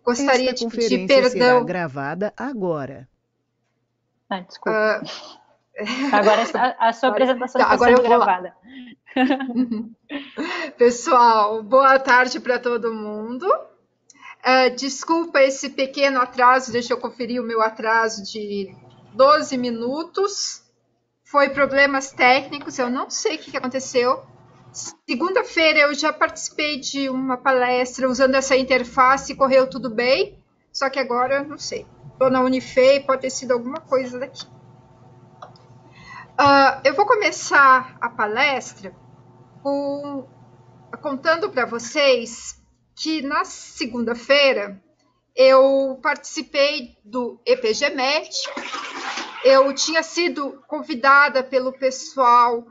Gostaria Esta de pedir conferência será perdão. gravada agora. Ah, desculpa. Agora a sua apresentação está Agora eu sendo vou lá. gravada. Pessoal, boa tarde para todo mundo. Desculpa esse pequeno atraso, deixa eu conferir o meu atraso de 12 minutos. Foi problemas técnicos, eu não sei o que aconteceu. Segunda-feira eu já participei de uma palestra usando essa interface e correu tudo bem, só que agora eu não sei. Estou na Unifei, pode ter sido alguma coisa daqui. Eu vou começar a palestra contando para vocês que na segunda-feira eu participei do EPGMet. Eu tinha sido convidada pelo pessoal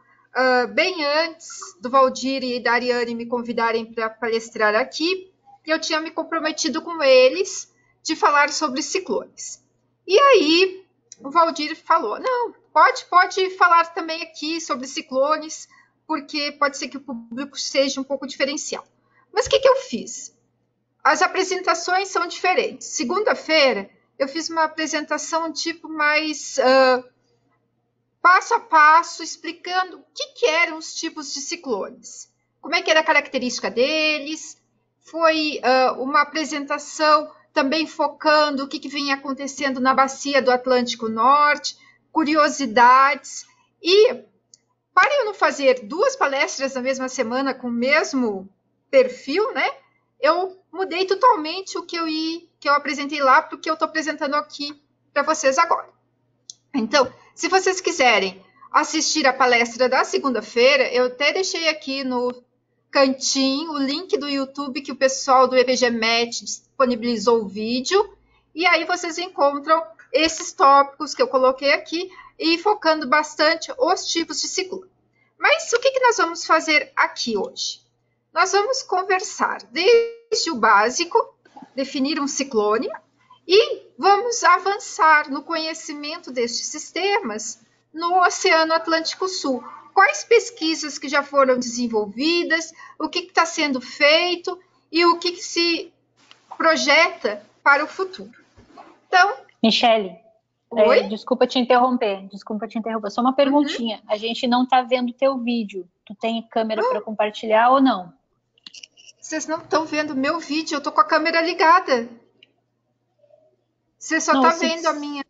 bem antes do Valdir e da Ariane me convidarem para palestrar aqui, e eu tinha me comprometido com eles de falar sobre ciclones. E aí o Valdir falou, não, pode falar também aqui sobre ciclones, porque pode ser que o público seja um pouco diferencial. Mas o que eu fiz? As apresentações são diferentes. Segunda-feira, eu fiz uma apresentação tipo mais passo a passo, explicando o que eram os tipos de ciclones, como é que era a característica deles. Foi uma apresentação também focando o que vinha acontecendo na bacia do Atlântico Norte, curiosidades. E para eu não fazer duas palestras na mesma semana com o mesmo perfil, né? Eu mudei totalmente o que eu apresentei lá para o que eu estou apresentando aqui para vocês agora. Então, se vocês quiserem assistir a palestra da segunda-feira, eu até deixei aqui no cantinho o link do YouTube que o pessoal do EPGMet disponibilizou o vídeo, e aí vocês encontram esses tópicos que eu coloquei aqui e focando bastante os tipos de ciclone. Mas o que nós vamos fazer aqui hoje? Nós vamos conversar desde o básico, definir um ciclone, e vamos avançar no conhecimento destes sistemas no Oceano Atlântico Sul. Quais pesquisas que já foram desenvolvidas, o que está sendo feito e o que se projeta para o futuro. Então, Michele, desculpa te interromper, só uma perguntinha. A gente não está vendo teu vídeo. Tu tem câmera para compartilhar ou não? Vocês não estão vendo meu vídeo, eu estou com a câmera ligada. Você só está vendo a minha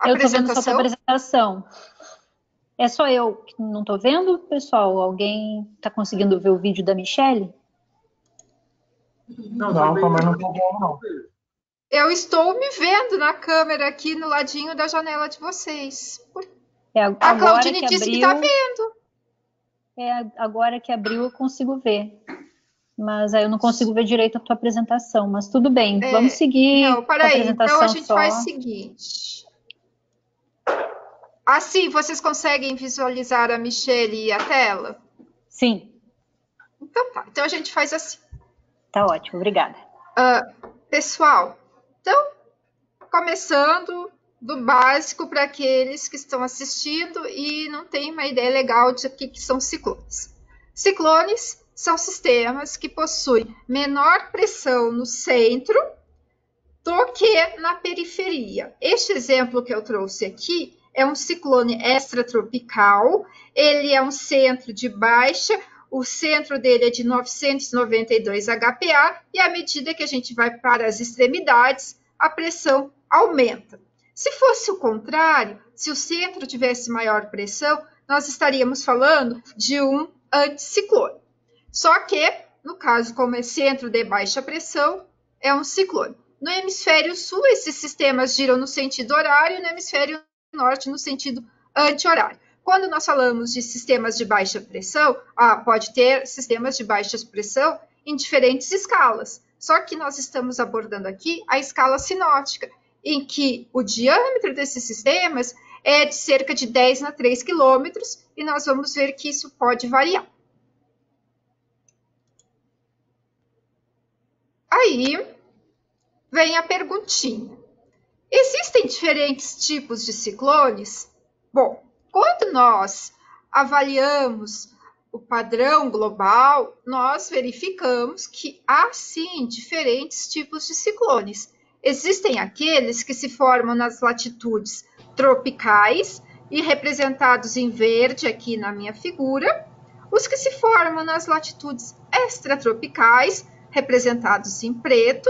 apresentação? Eu estou vendo só a tua apresentação. É só eu que não estou vendo, pessoal? Alguém está conseguindo ver o vídeo da Michele? Não, também não estou vendo, não. Eu estou me vendo na câmera aqui no ladinho da janela de vocês. A Claudine disse que está vendo. Agora que abriu eu consigo ver. Mas aí eu não consigo ver direito a tua apresentação. Mas tudo bem, vamos seguir com a apresentação. Então a gente só. faz o seguinte. Assim, vocês conseguem visualizar a Michele e a tela? Sim. Então tá, então a gente faz assim. Tá ótimo, obrigada. Pessoal, então, começando do básico para aqueles que estão assistindo e não têm uma ideia legal de o que são ciclones. Ciclones são sistemas que possuem menor pressão no centro do que na periferia. Este exemplo que eu trouxe aqui é um ciclone extratropical, ele é um centro de baixa, o centro dele é de 992 HPA, e à medida que a gente vai para as extremidades, a pressão aumenta. Se fosse o contrário, se o centro tivesse maior pressão, nós estaríamos falando de um anticiclone. Só que, no caso, como é centro de baixa pressão, é um ciclone. No hemisfério sul, esses sistemas giram no sentido horário, e no hemisfério norte, no sentido anti-horário. Quando nós falamos de sistemas de baixa pressão, pode ter sistemas de baixa pressão em diferentes escalas. Só que nós estamos abordando aqui a escala sinótica, em que o diâmetro desses sistemas é de cerca de 10 a 3 quilômetros, e nós vamos ver que isso pode variar. Aí vem a perguntinha. Existem diferentes tipos de ciclones? Bom, quando nós avaliamos o padrão global, nós verificamos que há, sim, diferentes tipos de ciclones. Existem aqueles que se formam nas latitudes tropicais, e representados em verde aqui na minha figura, os que se formam nas latitudes extratropicais, representados em preto,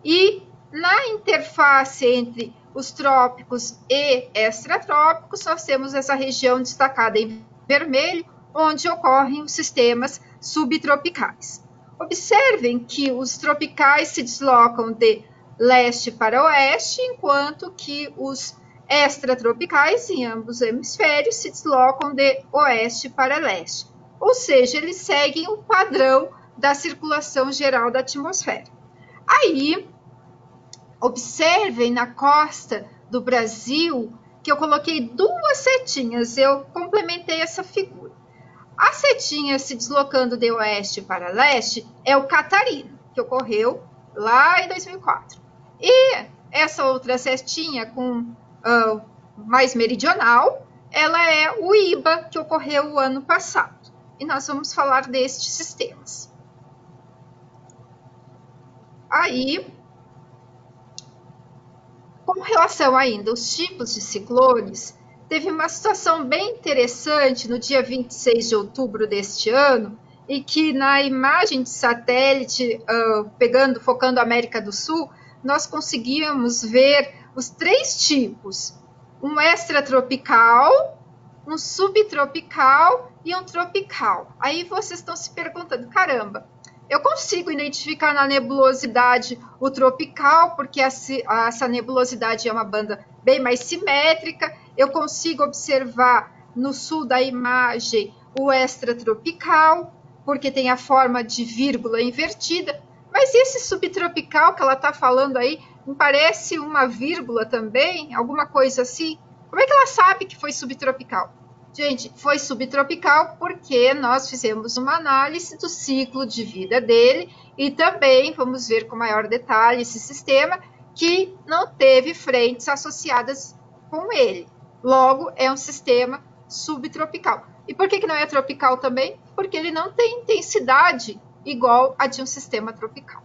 e na interface entre os trópicos e extratrópicos, nós temos essa região destacada em vermelho, onde ocorrem os sistemas subtropicais. Observem que os tropicais se deslocam de leste para oeste, enquanto que os extratropicais, em ambos os hemisférios, se deslocam de oeste para leste. Ou seja, eles seguem o padrão da circulação geral da atmosfera. Aí, observem na costa do Brasil que eu coloquei duas setinhas, eu complementei essa figura. A setinha se deslocando de oeste para leste é o Catarina, que ocorreu lá em 2004. E essa outra setinha com mais meridional, ela é o IBA, que ocorreu o ano passado. E nós vamos falar destes sistemas. Aí, com relação ainda aos tipos de ciclones, teve uma situação bem interessante no dia 26 de outubro deste ano, e que na imagem de satélite, focando a América do Sul, nós conseguíamos ver os três tipos: um extratropical, um subtropical e um tropical. Aí vocês estão se perguntando, caramba, eu consigo identificar na nebulosidade o tropical, porque essa nebulosidade é uma banda bem mais simétrica. Eu consigo observar no sul da imagem o extratropical, porque tem a forma de vírgula invertida. Mas esse subtropical que ela está falando aí, me parece uma vírgula também, alguma coisa assim. Como é que ela sabe que foi subtropical? Gente, foi subtropical porque nós fizemos uma análise do ciclo de vida dele e também vamos ver com maior detalhe esse sistema que não teve frentes associadas com ele. Logo, é um sistema subtropical. E por que não é tropical também? Porque ele não tem intensidade igual a de um sistema tropical.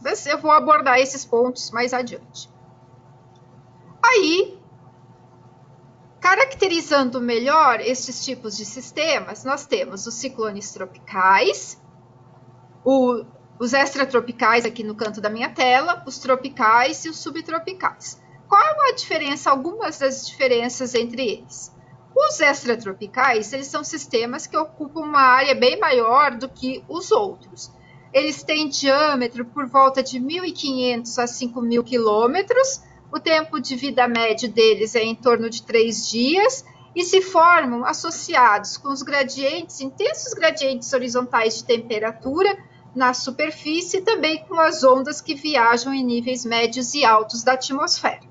Mas eu vou abordar esses pontos mais adiante. Aí, caracterizando melhor esses tipos de sistemas, nós temos os ciclones tropicais, os extratropicais aqui no canto da minha tela, os tropicais e os subtropicais. Qual é a diferença, algumas das diferenças entre eles? Os extratropicais, eles são sistemas que ocupam uma área bem maior do que os outros. Eles têm diâmetro por volta de 1.500 a 5.000 quilômetros, o tempo de vida médio deles é em torno de 3 dias e se formam associados com os gradientes, intensos gradientes horizontais de temperatura na superfície e também com as ondas que viajam em níveis médios e altos da atmosfera.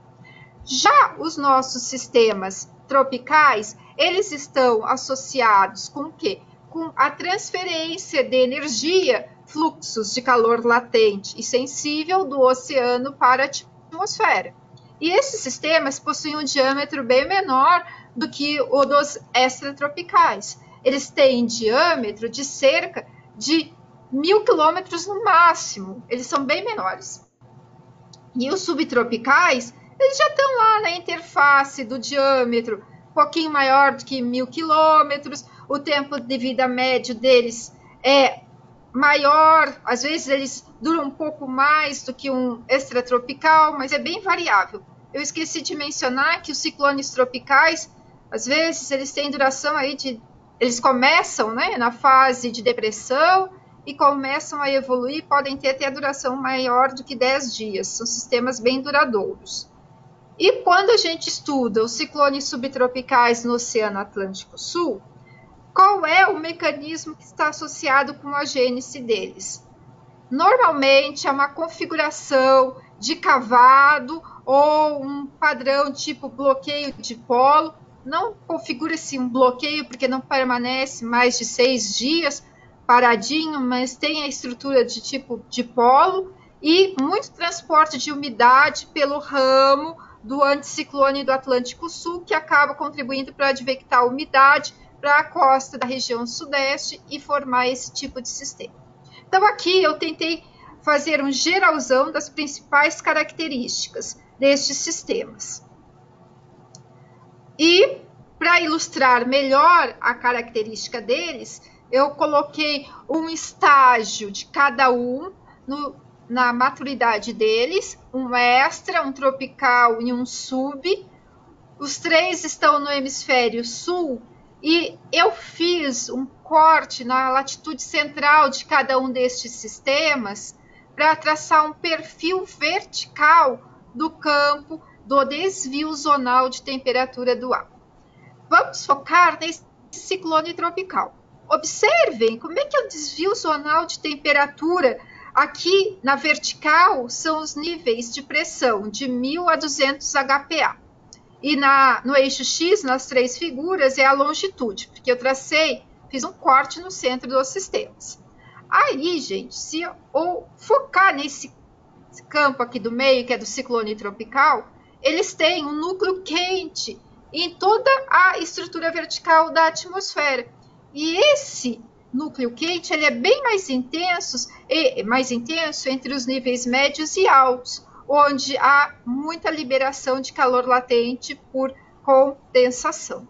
Já os nossos sistemas tropicais, eles estão associados com o quê? Com a transferência de energia, fluxos de calor latente e sensível do oceano para a atmosfera. E esses sistemas possuem um diâmetro bem menor do que o dos extratropicais. Eles têm diâmetro de cerca de 1.000 quilômetros no máximo. Eles são bem menores. E os subtropicais, eles já estão lá na interface do diâmetro, um pouquinho maior do que 1.000 quilômetros. O tempo de vida médio deles é maior, às vezes eles duram um pouco mais do que um extratropical, mas é bem variável. Eu esqueci de mencionar que os ciclones tropicais, às vezes eles têm duração aí eles começam, né, na fase de depressão e começam a evoluir, podem ter até a duração maior do que 10 dias, são sistemas bem duradouros. E quando a gente estuda os ciclones subtropicais no Oceano Atlântico Sul, qual é o mecanismo que está associado com a gênese deles? Normalmente é uma configuração de cavado ou um padrão tipo bloqueio de polo. Não configura-se um bloqueio porque não permanece mais de 6 dias paradinho, mas tem a estrutura de tipo de polo e muito transporte de umidade pelo ramo do anticiclone do Atlântico Sul, que acaba contribuindo para advectar a umidade, para a costa da região sudeste e formar esse tipo de sistema. Então, aqui eu tentei fazer um geralzão das principais características destes sistemas. E, para ilustrar melhor a característica deles, eu coloquei um estágio de cada um na maturidade deles, um extra, um tropical e um sub. Os 3 estão no hemisfério sul e eu fiz um corte na latitude central de cada um destes sistemas para traçar um perfil vertical do campo do desvio zonal de temperatura do ar. Vamos focar nesse ciclone tropical. Observem como é que é o desvio zonal de temperatura. Aqui na vertical são os níveis de pressão de 1000 a 200 HPA. E no eixo X, nas 3 figuras, é a longitude, porque eu fiz um corte no centro dos sistemas. Aí, gente, se eu focar nesse campo aqui do meio, que é do ciclone tropical, eles têm um núcleo quente em toda a estrutura vertical da atmosfera. E esse núcleo quente ele é bem mais intenso entre os níveis médios e altos, onde há muita liberação de calor latente por condensação.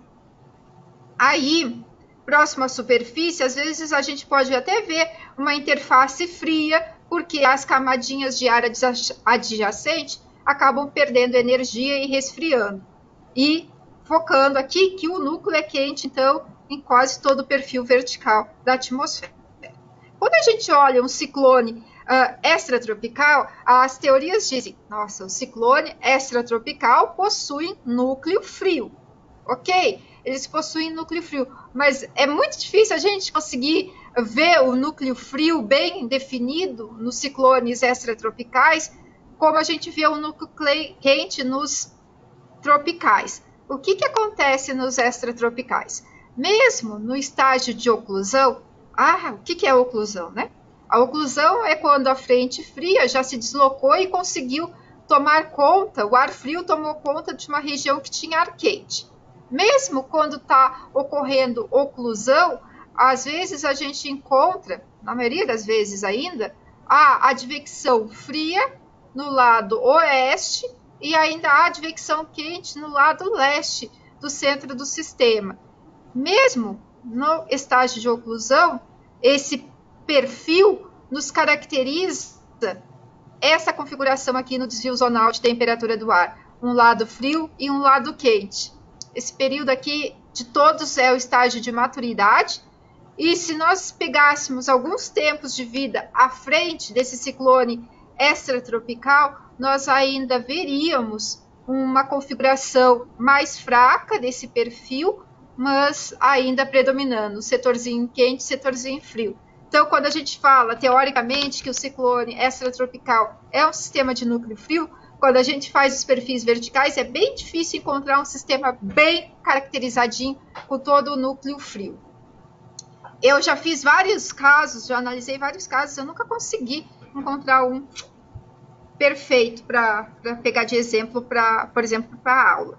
Aí, próximo à superfície, às vezes a gente pode até ver uma interface fria, porque as camadinhas de ar adjacente acabam perdendo energia e resfriando. E focando aqui que o núcleo é quente, então, em quase todo o perfil vertical da atmosfera. Quando a gente olha um ciclone extratropical, as teorias dizem, nossa, o ciclone extratropical possui núcleo frio, ok? Eles possuem núcleo frio, mas é muito difícil a gente conseguir ver o núcleo frio bem definido nos ciclones extratropicais, como a gente vê o núcleo quente nos tropicais. O que acontece nos extratropicais? Mesmo no estágio de oclusão, o que é oclusão, né? A oclusão é quando a frente fria já se deslocou e conseguiu tomar conta, o ar frio tomou conta de uma região que tinha ar quente. Mesmo quando está ocorrendo oclusão, às vezes a gente encontra, na maioria das vezes ainda, a advecção fria no lado oeste e ainda a advecção quente no lado leste do centro do sistema. Mesmo no estágio de oclusão, esse perfil nos caracteriza essa configuração aqui no desvio zonal de temperatura do ar, um lado frio e um lado quente. Esse período aqui de todos é o estágio de maturidade, e se nós pegássemos alguns tempos de vida à frente desse ciclone extratropical, nós ainda veríamos uma configuração mais fraca desse perfil, mas ainda predominando, setorzinho quente, setorzinho frio. Então, quando a gente fala, teoricamente, que o ciclone extratropical é um sistema de núcleo frio, quando a gente faz os perfis verticais, é bem difícil encontrar um sistema bem caracterizadinho com todo o núcleo frio. Eu já fiz vários casos, já analisei vários casos, eu nunca consegui encontrar um perfeito para pegar de exemplo, por exemplo, para a aula.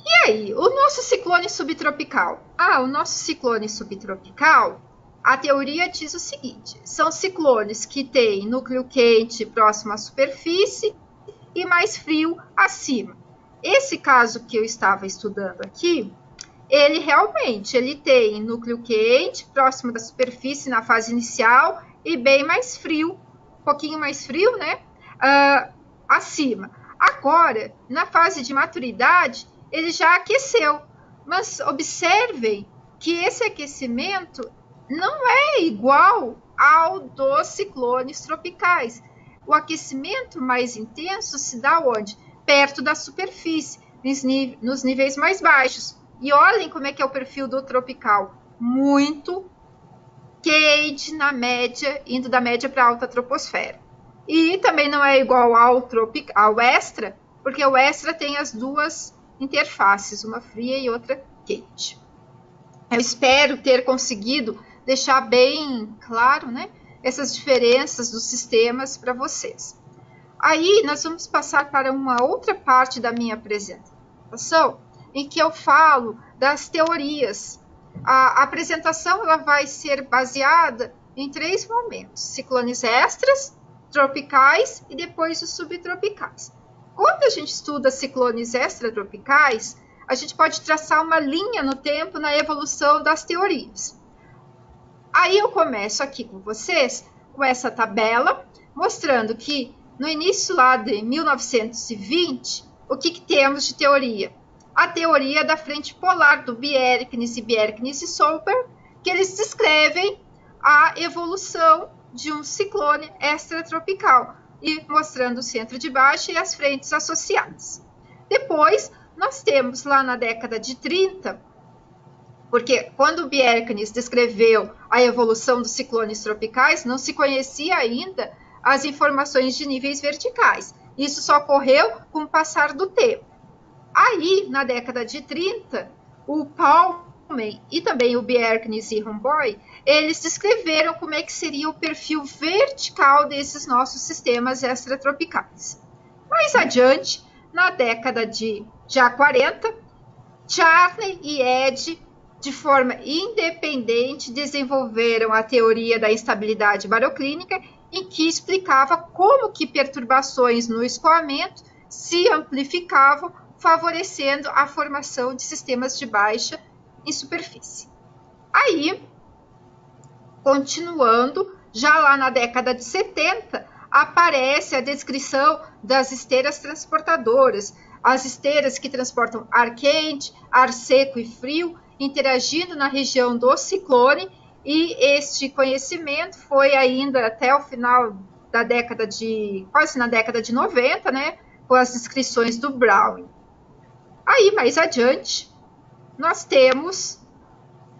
E aí, o nosso ciclone subtropical? O nosso ciclone subtropical, a teoria diz o seguinte, são ciclones que têm núcleo quente próximo à superfície e mais frio acima. Esse caso que eu estava estudando aqui, ele realmente tem núcleo quente próximo da superfície na fase inicial e bem mais frio, um pouquinho mais frio, né, acima. Agora, na fase de maturidade, ele já aqueceu, mas observem que esse aquecimento não é igual ao dos ciclones tropicais. O aquecimento mais intenso se dá onde? Perto da superfície, nos níveis mais baixos. E olhem como é que é o perfil do tropical. Muito quente na média, indo da média para a alta troposfera. E também não é igual ao extra, porque o extra tem as duas interfaces, uma fria e outra quente. Eu espero ter conseguido deixar bem claro, né, essas diferenças dos sistemas para vocês. Aí nós vamos passar para uma outra parte da minha apresentação, em que eu falo das teorias. A apresentação ela vai ser baseada em 3 momentos: ciclones extras, tropicais e depois os subtropicais. Quando a gente estuda ciclones extratropicais, a gente pode traçar uma linha no tempo na evolução das teorias. Aí eu começo aqui com vocês, com essa tabela, mostrando que no início lá de 1920, o que temos de teoria? A teoria da frente polar do Bjerknes e Solberg, que eles descrevem a evolução de um ciclone extratropical, e mostrando o centro de baixa e as frentes associadas. Depois, nós temos lá na década de 30, porque quando o Bjerknes descreveu a evolução dos ciclones tropicais, não se conhecia ainda as informações de níveis verticais. Isso só ocorreu com o passar do tempo. Aí, na década de 30, o Palmen e também o Bjerknes e Romboy, eles descreveram como é que seria o perfil vertical desses nossos sistemas extratropicais. Mais adiante, na década de já 40, Charney e Eddy, de forma independente, desenvolveram a teoria da instabilidade baroclínica, em que explicava como que perturbações no escoamento se amplificavam, favorecendo a formação de sistemas de baixa em superfície. Aí, continuando, já lá na década de 70, aparece a descrição das esteiras transportadoras, as esteiras que transportam ar quente, ar seco e frio, interagindo na região do ciclone, e este conhecimento foi ainda até o final da década de, quase na década de 90, né, com as descrições do Browning. Aí, mais adiante, nós temos,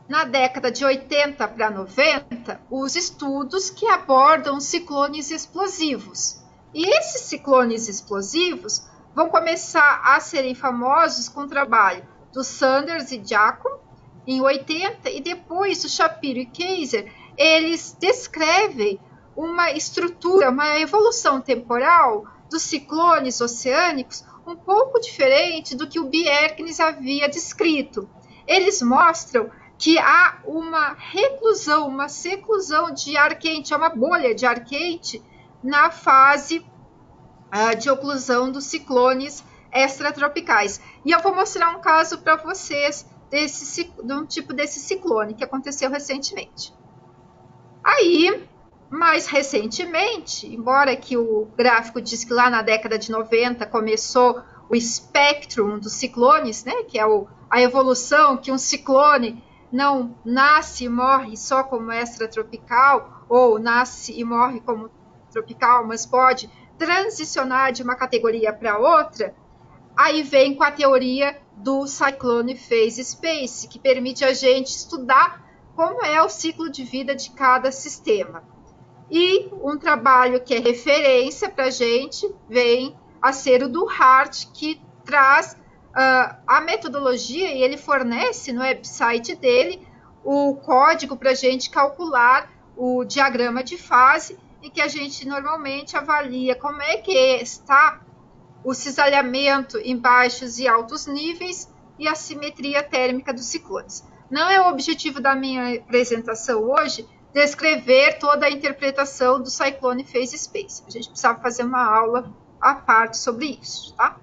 na década de 80 para 90, os estudos que abordam ciclones explosivos. E esses ciclones explosivos vão começar a serem famosos com o trabalho do Sanders e Giacomo, em 80, e depois o Shapiro e Kaiser, eles descrevem uma estrutura, uma evolução temporal dos ciclones oceânicos um pouco diferente do que o Bjerknes havia descrito. Eles mostram que há uma reclusão, uma seclusão de ar quente, uma bolha de ar quente na fase de oclusão dos ciclones extratropicais. E eu vou mostrar um caso para vocês de um tipo desse ciclone que aconteceu recentemente. Aí, mais recentemente, embora que o gráfico diz que lá na década de 90 começou o espectro dos ciclones, né, que é a evolução que um ciclone não nasce e morre só como extratropical, ou nasce e morre como tropical, mas pode transicionar de uma categoria para outra. Aí vem com a teoria do Cyclone Phase Space, que permite a gente estudar como é o ciclo de vida de cada sistema. E um trabalho que é referência para a gente vem a ser o do Hart, que traz a metodologia, e ele fornece no website dele o código para a gente calcular o diagrama de fase, e que a gente normalmente avalia como é que está o cisalhamento em baixos e altos níveis e a simetria térmica dos ciclones. Não é o objetivo da minha apresentação hoje descrever toda a interpretação do Cyclone Phase Space. A gente precisava fazer uma aula à parte sobre isso, tá?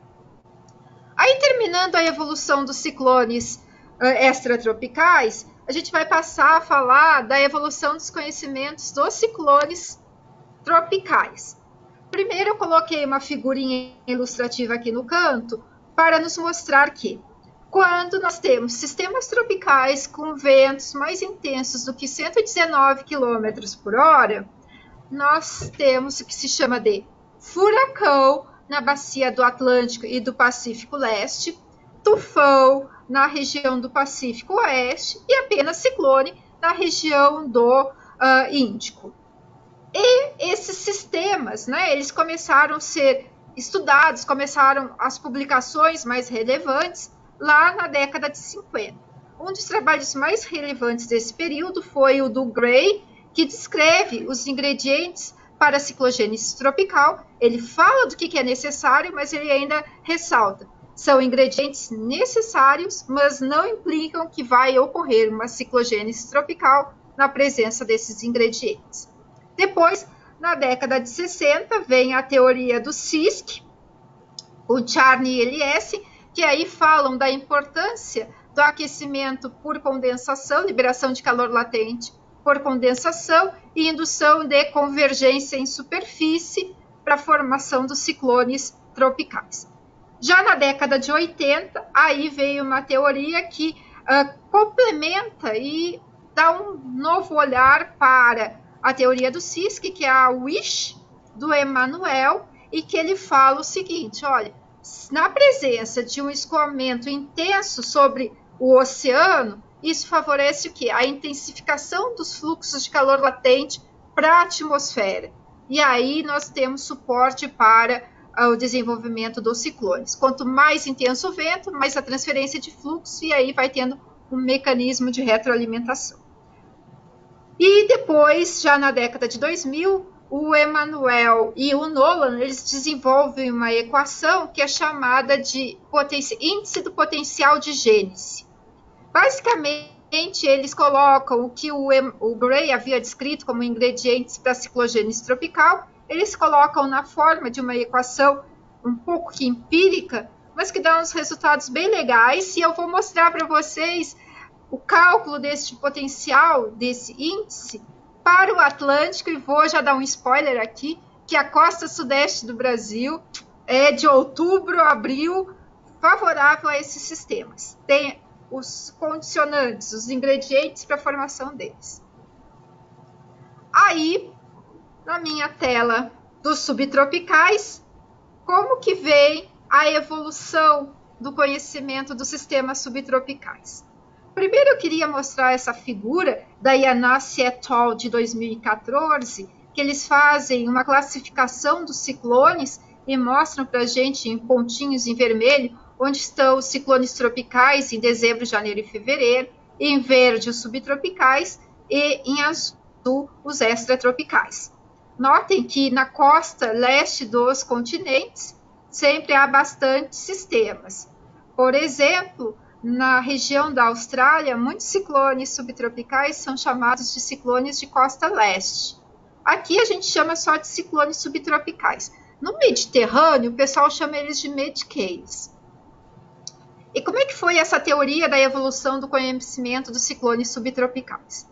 Aí, terminando a evolução dos ciclones extratropicais, a gente vai passar a falar da evolução dos conhecimentos dos ciclones tropicais. Primeiro, eu coloquei uma figurinha ilustrativa aqui no canto para nos mostrar que, quando nós temos sistemas tropicais com ventos mais intensos do que 119 km por hora, nós temos o que se chama de furacão na bacia do Atlântico e do Pacífico Leste, tufão na região do Pacífico Oeste e apenas ciclone na região do Índico. E esses sistemas, né, eles começaram a ser estudados, começaram as publicações mais relevantes lá na década de 50. Um dos trabalhos mais relevantes desse período foi o do Gray, que descreve os ingredientes para a ciclogênese tropical. Ele fala do que é necessário, mas ele ainda ressalta são ingredientes necessários, mas não implicam que vai ocorrer uma ciclogênese tropical na presença desses ingredientes. Depois, na década de 60, vem a teoria do CISC, o Charney e Elias, que aí falam da importância do aquecimento por condensação, liberação de calor latente por condensação e indução de convergência em superfície para a formação dos ciclones tropicais. Já na década de 80, aí veio uma teoria que complementa e dá um novo olhar para a teoria do CISC, que é a WISH, do Emmanuel, e que ele fala o seguinte, olha, na presença de um escoamento intenso sobre o oceano, isso favorece o quê? A intensificação dos fluxos de calor latente para a atmosfera. E aí nós temos suporte para o desenvolvimento dos ciclones. Quanto mais intenso o vento, mais a transferência de fluxo, e aí vai tendo um mecanismo de retroalimentação. E depois, já na década de 2000, o Emmanuel e o Nolan, eles desenvolvem uma equação que é chamada de índice do potencial de gênese. Basicamente, eles colocam o que o Gray havia descrito como ingredientes para a ciclogênese tropical, eles colocam na forma de uma equação um pouco empírica, mas que dá uns resultados bem legais, e eu vou mostrar para vocês o cálculo desse potencial, desse índice, para o Atlântico, e vou já dar um spoiler aqui, que a costa sudeste do Brasil é de outubro a abril favorável a esses sistemas. Tem os condicionantes, os ingredientes para a formação deles. Aí, na minha tela dos subtropicais, como que vem a evolução do conhecimento dos sistemas subtropicais? Primeiro eu queria mostrar essa figura da Yanasi et al. De 2014, que eles fazem uma classificação dos ciclones e mostram para a gente em pontinhos em vermelho onde estão os ciclones tropicais em dezembro, janeiro e fevereiro, em verde os subtropicais e em azul os extratropicais. Notem que na costa leste dos continentes sempre há bastante sistemas. Por exemplo, na região da Austrália, muitos ciclones subtropicais são chamados de ciclones de costa leste. Aqui a gente chama só de ciclones subtropicais. No Mediterrâneo, o pessoal chama eles de Medcays. E como é que foi essa teoria da evolução do conhecimento dos ciclones subtropicais?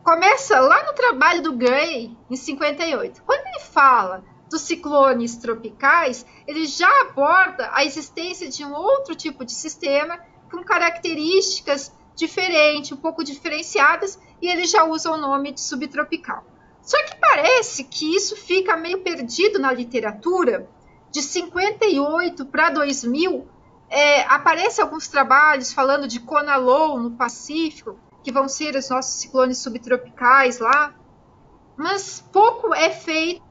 Começa lá no trabalho do Gray, em 58. Quando ele fala dos ciclones tropicais, ele já aborda a existência de um outro tipo de sistema com características diferentes, um pouco diferenciadas, e ele já usa o nome de subtropical. Só que parece que isso fica meio perdido na literatura. De 58 para 2000, aparecem alguns trabalhos falando de Conalow no Pacífico, que vão ser os nossos ciclones subtropicais lá, mas pouco é feito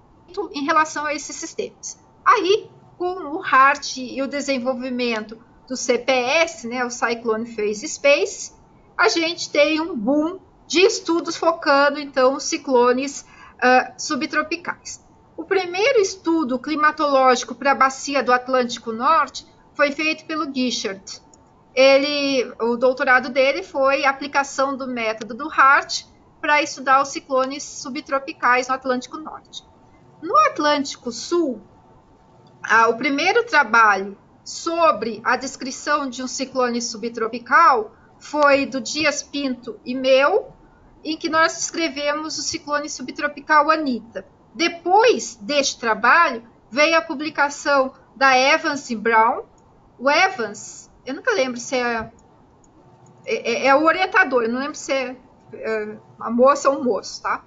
em relação a esses sistemas. Aí, com o HART e o desenvolvimento do CPS, né, o Cyclone Phase Space, a gente tem um boom de estudos focando, então, os ciclones subtropicais. O primeiro estudo climatológico para a bacia do Atlântico Norte foi feito pelo Guichard. O doutorado dele foi a aplicação do método do HART para estudar os ciclones subtropicais no Atlântico Norte. No Atlântico Sul, o primeiro trabalho sobre a descrição de um ciclone subtropical foi do Dias Pinto e meu, em que nós descrevemos o ciclone subtropical Anita. Depois deste trabalho, veio a publicação da Evans e Brown. O Evans, eu nunca lembro se é o orientador, eu não lembro se é a moça ou o moço, tá?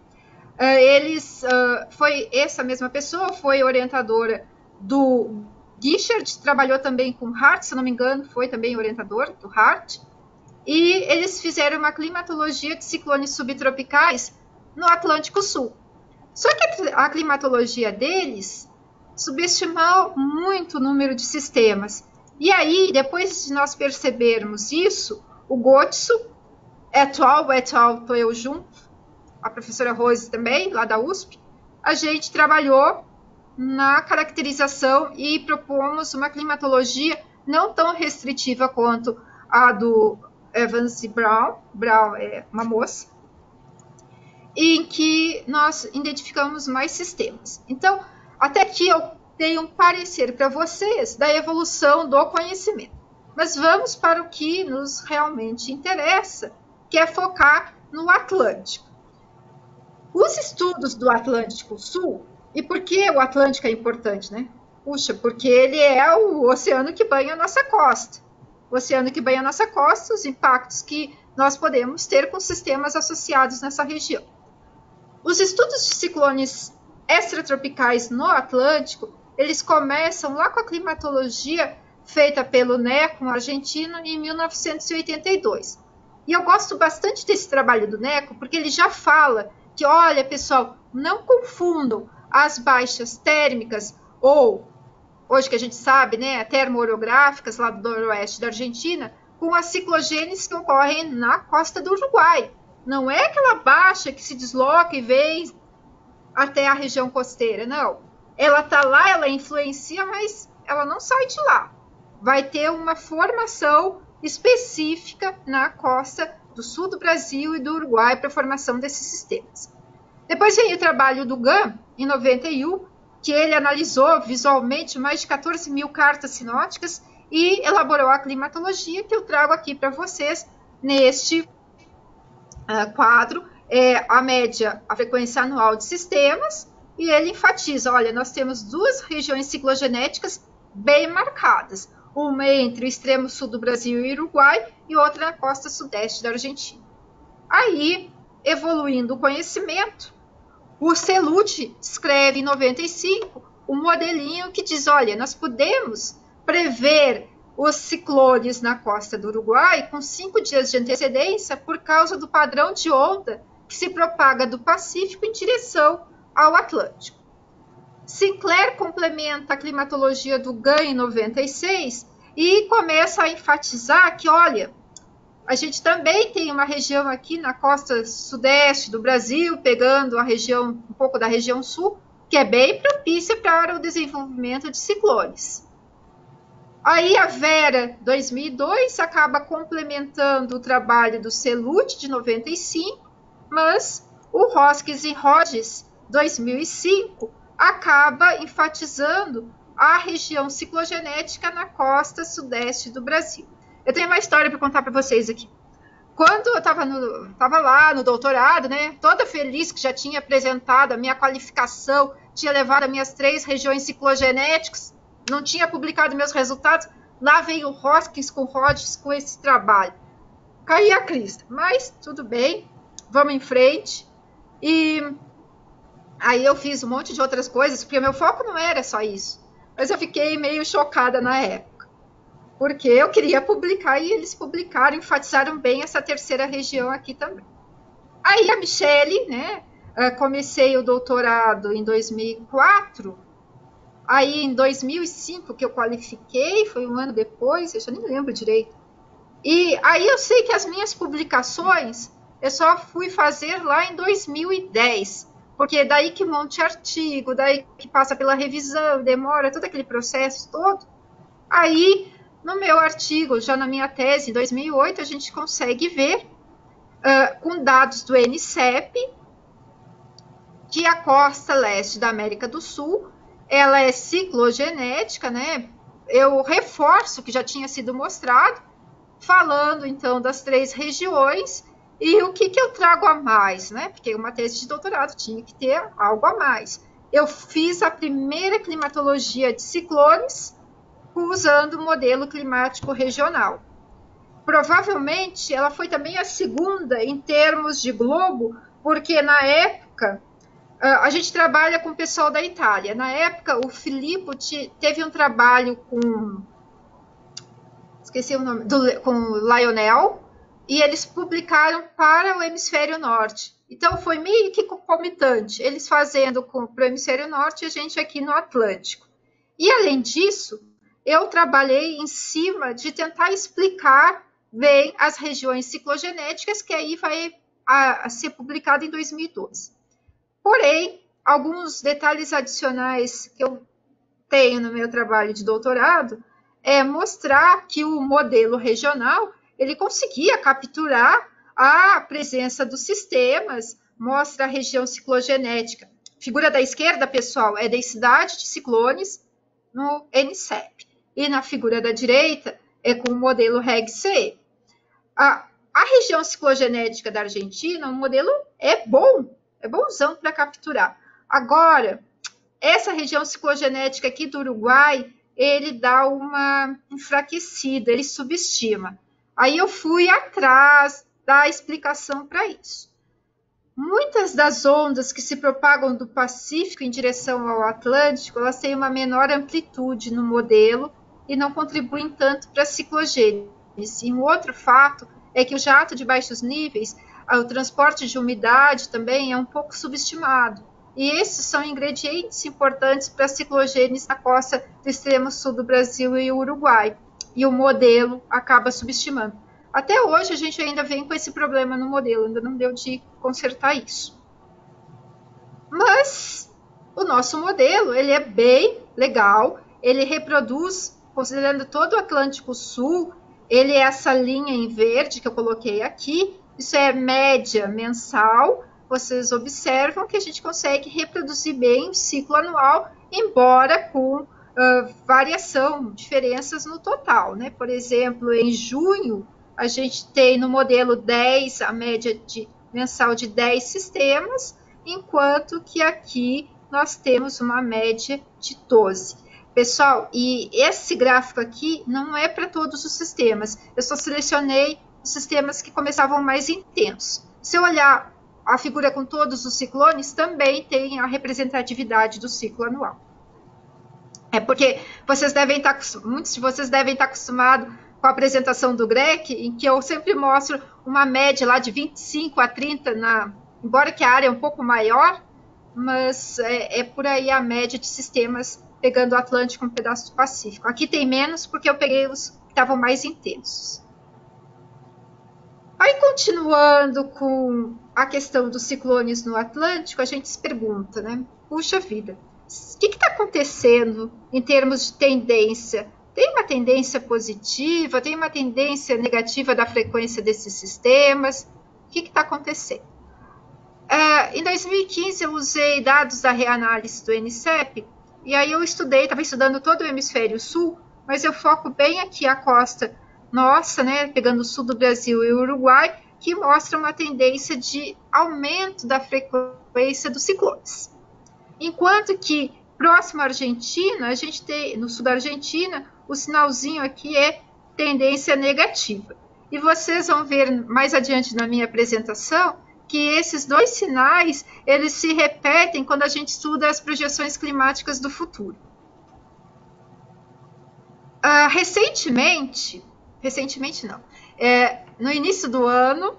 Essa mesma pessoa foi orientadora do Guichard, trabalhou também com HART, se não me engano, foi também orientador do HART, e eles fizeram uma climatologia de ciclones subtropicais no Atlântico Sul. Só que a climatologia deles subestimou muito o número de sistemas. E aí, depois de nós percebermos isso, o Gotsu, et al, estou eu junto, a professora Rose também, lá da USP, a gente trabalhou na caracterização e propomos uma climatologia não tão restritiva quanto a do Evans e Brown. Brown é uma moça, em que nós identificamos mais sistemas. Então, até aqui eu tenho um parecer para vocês da evolução do conhecimento. Mas vamos para o que nos realmente interessa, que é focar no Atlântico. Os estudos do Atlântico Sul, e por que o Atlântico é importante, né? Puxa, porque ele é o oceano que banha a nossa costa. O oceano que banha a nossa costa, os impactos que nós podemos ter com sistemas associados nessa região. Os estudos de ciclones extratropicais no Atlântico, eles começam lá com a climatologia feita pelo NECO, um argentino, em 1982. E eu gosto bastante desse trabalho do NECO, porque ele já fala que, olha, pessoal, não confundam as baixas térmicas, ou, hoje que a gente sabe, né, termo-orográficas lá do noroeste da Argentina, com as ciclogênias que ocorrem na costa do Uruguai. Não é aquela baixa que se desloca e vem até a região costeira, não. Ela está lá, ela influencia, mas ela não sai de lá. Vai ter uma formação específica na costa do sul do Brasil e do Uruguai para a formação desses sistemas. Depois vem o trabalho do GAM, em 91, que ele analisou visualmente mais de 14 mil cartas sinóticas e elaborou a climatologia que eu trago aqui para vocês neste quadro, a média, a frequência anual de sistemas, e ele enfatiza, olha, nós temos duas regiões ciclogenéticas bem marcadas, uma entre o extremo sul do Brasil e Uruguai, e outra na costa sudeste da Argentina. Aí, evoluindo o conhecimento, o Celucci escreve em 95 um modelinho que diz, olha, nós podemos prever os ciclones na costa do Uruguai com 5 dias de antecedência por causa do padrão de onda que se propaga do Pacífico em direção ao Atlântico. Sinclair complementa a climatologia do GAN em 96 e começa a enfatizar que, olha, a gente também tem uma região aqui na costa sudeste do Brasil, pegando a região, um pouco da região sul, que é bem propícia para o desenvolvimento de ciclones. Aí a Vera, 2002, acaba complementando o trabalho do Celucci, de 95, mas o Hoskins e Hodges, 2005, acaba enfatizando a região ciclogenética na costa sudeste do Brasil. Eu tenho uma história para contar para vocês aqui. Quando eu estava lá no doutorado, né, toda feliz que já tinha apresentado a minha qualificação, tinha levado as minhas 3 regiões ciclogenéticas, não tinha publicado meus resultados, lá veio o Hoskins com Hodges com esse trabalho. Caí a crista, mas tudo bem, vamos em frente. E aí eu fiz um monte de outras coisas, porque o meu foco não era só isso. Mas eu fiquei meio chocada na época, porque eu queria publicar e eles publicaram, enfatizaram bem essa terceira região aqui também. Aí a Michele, né, comecei o doutorado em 2004, aí em 2005 que eu qualifiquei, foi um ano depois, eu já nem lembro direito. E aí eu sei que as minhas publicações eu só fui fazer lá em 2010, porque daí que monte artigo, daí que passa pela revisão, demora todo aquele processo todo. Aí, no meu artigo, já na minha tese, em 2008, a gente consegue ver, com dados do NCEP, que a costa leste da América do Sul, ela é ciclogenética, né? Eu reforço o que já tinha sido mostrado, falando, então, das 3 regiões, e o que eu trago a mais, né? Porque uma tese de doutorado tinha que ter algo a mais. Eu fiz a primeira climatologia de ciclones usando o modelo climático regional. Provavelmente, ela foi também a segunda em termos de globo, porque na época, a gente trabalha com o pessoal da Itália. Na época, o Filippo teve um trabalho com... esqueci o nome, com o Lionel, e eles publicaram para o hemisfério norte. Então, foi meio que concomitante, eles fazendo para o hemisfério norte e a gente aqui no Atlântico. E, além disso, eu trabalhei em cima de tentar explicar bem as regiões ciclogenéticas, que aí vai ser publicado em 2012. Porém, alguns detalhes adicionais que eu tenho no meu trabalho de doutorado é mostrar que o modelo regional ele conseguia capturar a presença dos sistemas, mostra a região ciclogenética. Figura da esquerda, pessoal, é densidade de ciclones no NCEP. E na figura da direita é com o modelo REG-CE. A região ciclogenética da Argentina, o modelo é bom, é bonzão para capturar. Agora, essa região ciclogenética aqui do Uruguai, ele dá uma enfraquecida, ele subestima. Aí eu fui atrás da explicação para isso. Muitas das ondas que se propagam do Pacífico em direção ao Atlântico, elas têm uma menor amplitude no modelo e não contribuem tanto para a ciclogênese. E um outro fato é que o jato de baixos níveis, o transporte de umidade também é um pouco subestimado. E esses são ingredientes importantes para a ciclogênese na costa do extremo sul do Brasil e Uruguai. E o modelo acaba subestimando. Até hoje a gente ainda vem com esse problema no modelo, ainda não deu de consertar isso. Mas o nosso modelo, ele é bem legal, ele reproduz, considerando todo o Atlântico Sul, ele é essa linha em verde que eu coloquei aqui, isso é média mensal, vocês observam que a gente consegue reproduzir bem o ciclo anual, embora com variação, diferenças no total, né? Por exemplo, em junho, a gente tem no modelo 10 a média mensal de 10 sistemas, enquanto que aqui nós temos uma média de 12. Pessoal, e esse gráfico aqui não é para todos os sistemas. Eu só selecionei os sistemas que começavam mais intensos. Se eu olhar a figura com todos os ciclones, também tem a representatividade do ciclo anual. É porque muitos de vocês devem estar acostumados com a apresentação do GREC, em que eu sempre mostro uma média lá de 25 a 30, embora que a área é um pouco maior, mas é por aí a média de sistemas pegando o Atlântico um pedaço do Pacífico. Aqui tem menos porque eu peguei os que estavam mais intensos. Aí, continuando com a questão dos ciclones no Atlântico, a gente se pergunta, né? Puxa vida, o que está acontecendo em termos de tendência? Tem uma tendência positiva? Tem uma tendência negativa da frequência desses sistemas? O que está acontecendo? Em 2015, eu usei dados da reanálise do NCEP, e aí eu estava estudando todo o hemisfério sul, mas eu foco bem aqui a costa nossa, né, pegando o sul do Brasil e o Uruguai, que mostra uma tendência de aumento da frequência dos ciclones. Enquanto que próximo à Argentina, a gente tem, no sul da Argentina, o sinalzinho aqui é tendência negativa. E vocês vão ver mais adiante na minha apresentação que esses dois sinais, eles se repetem quando a gente estuda as projeções climáticas do futuro. Recentemente não, no início do ano,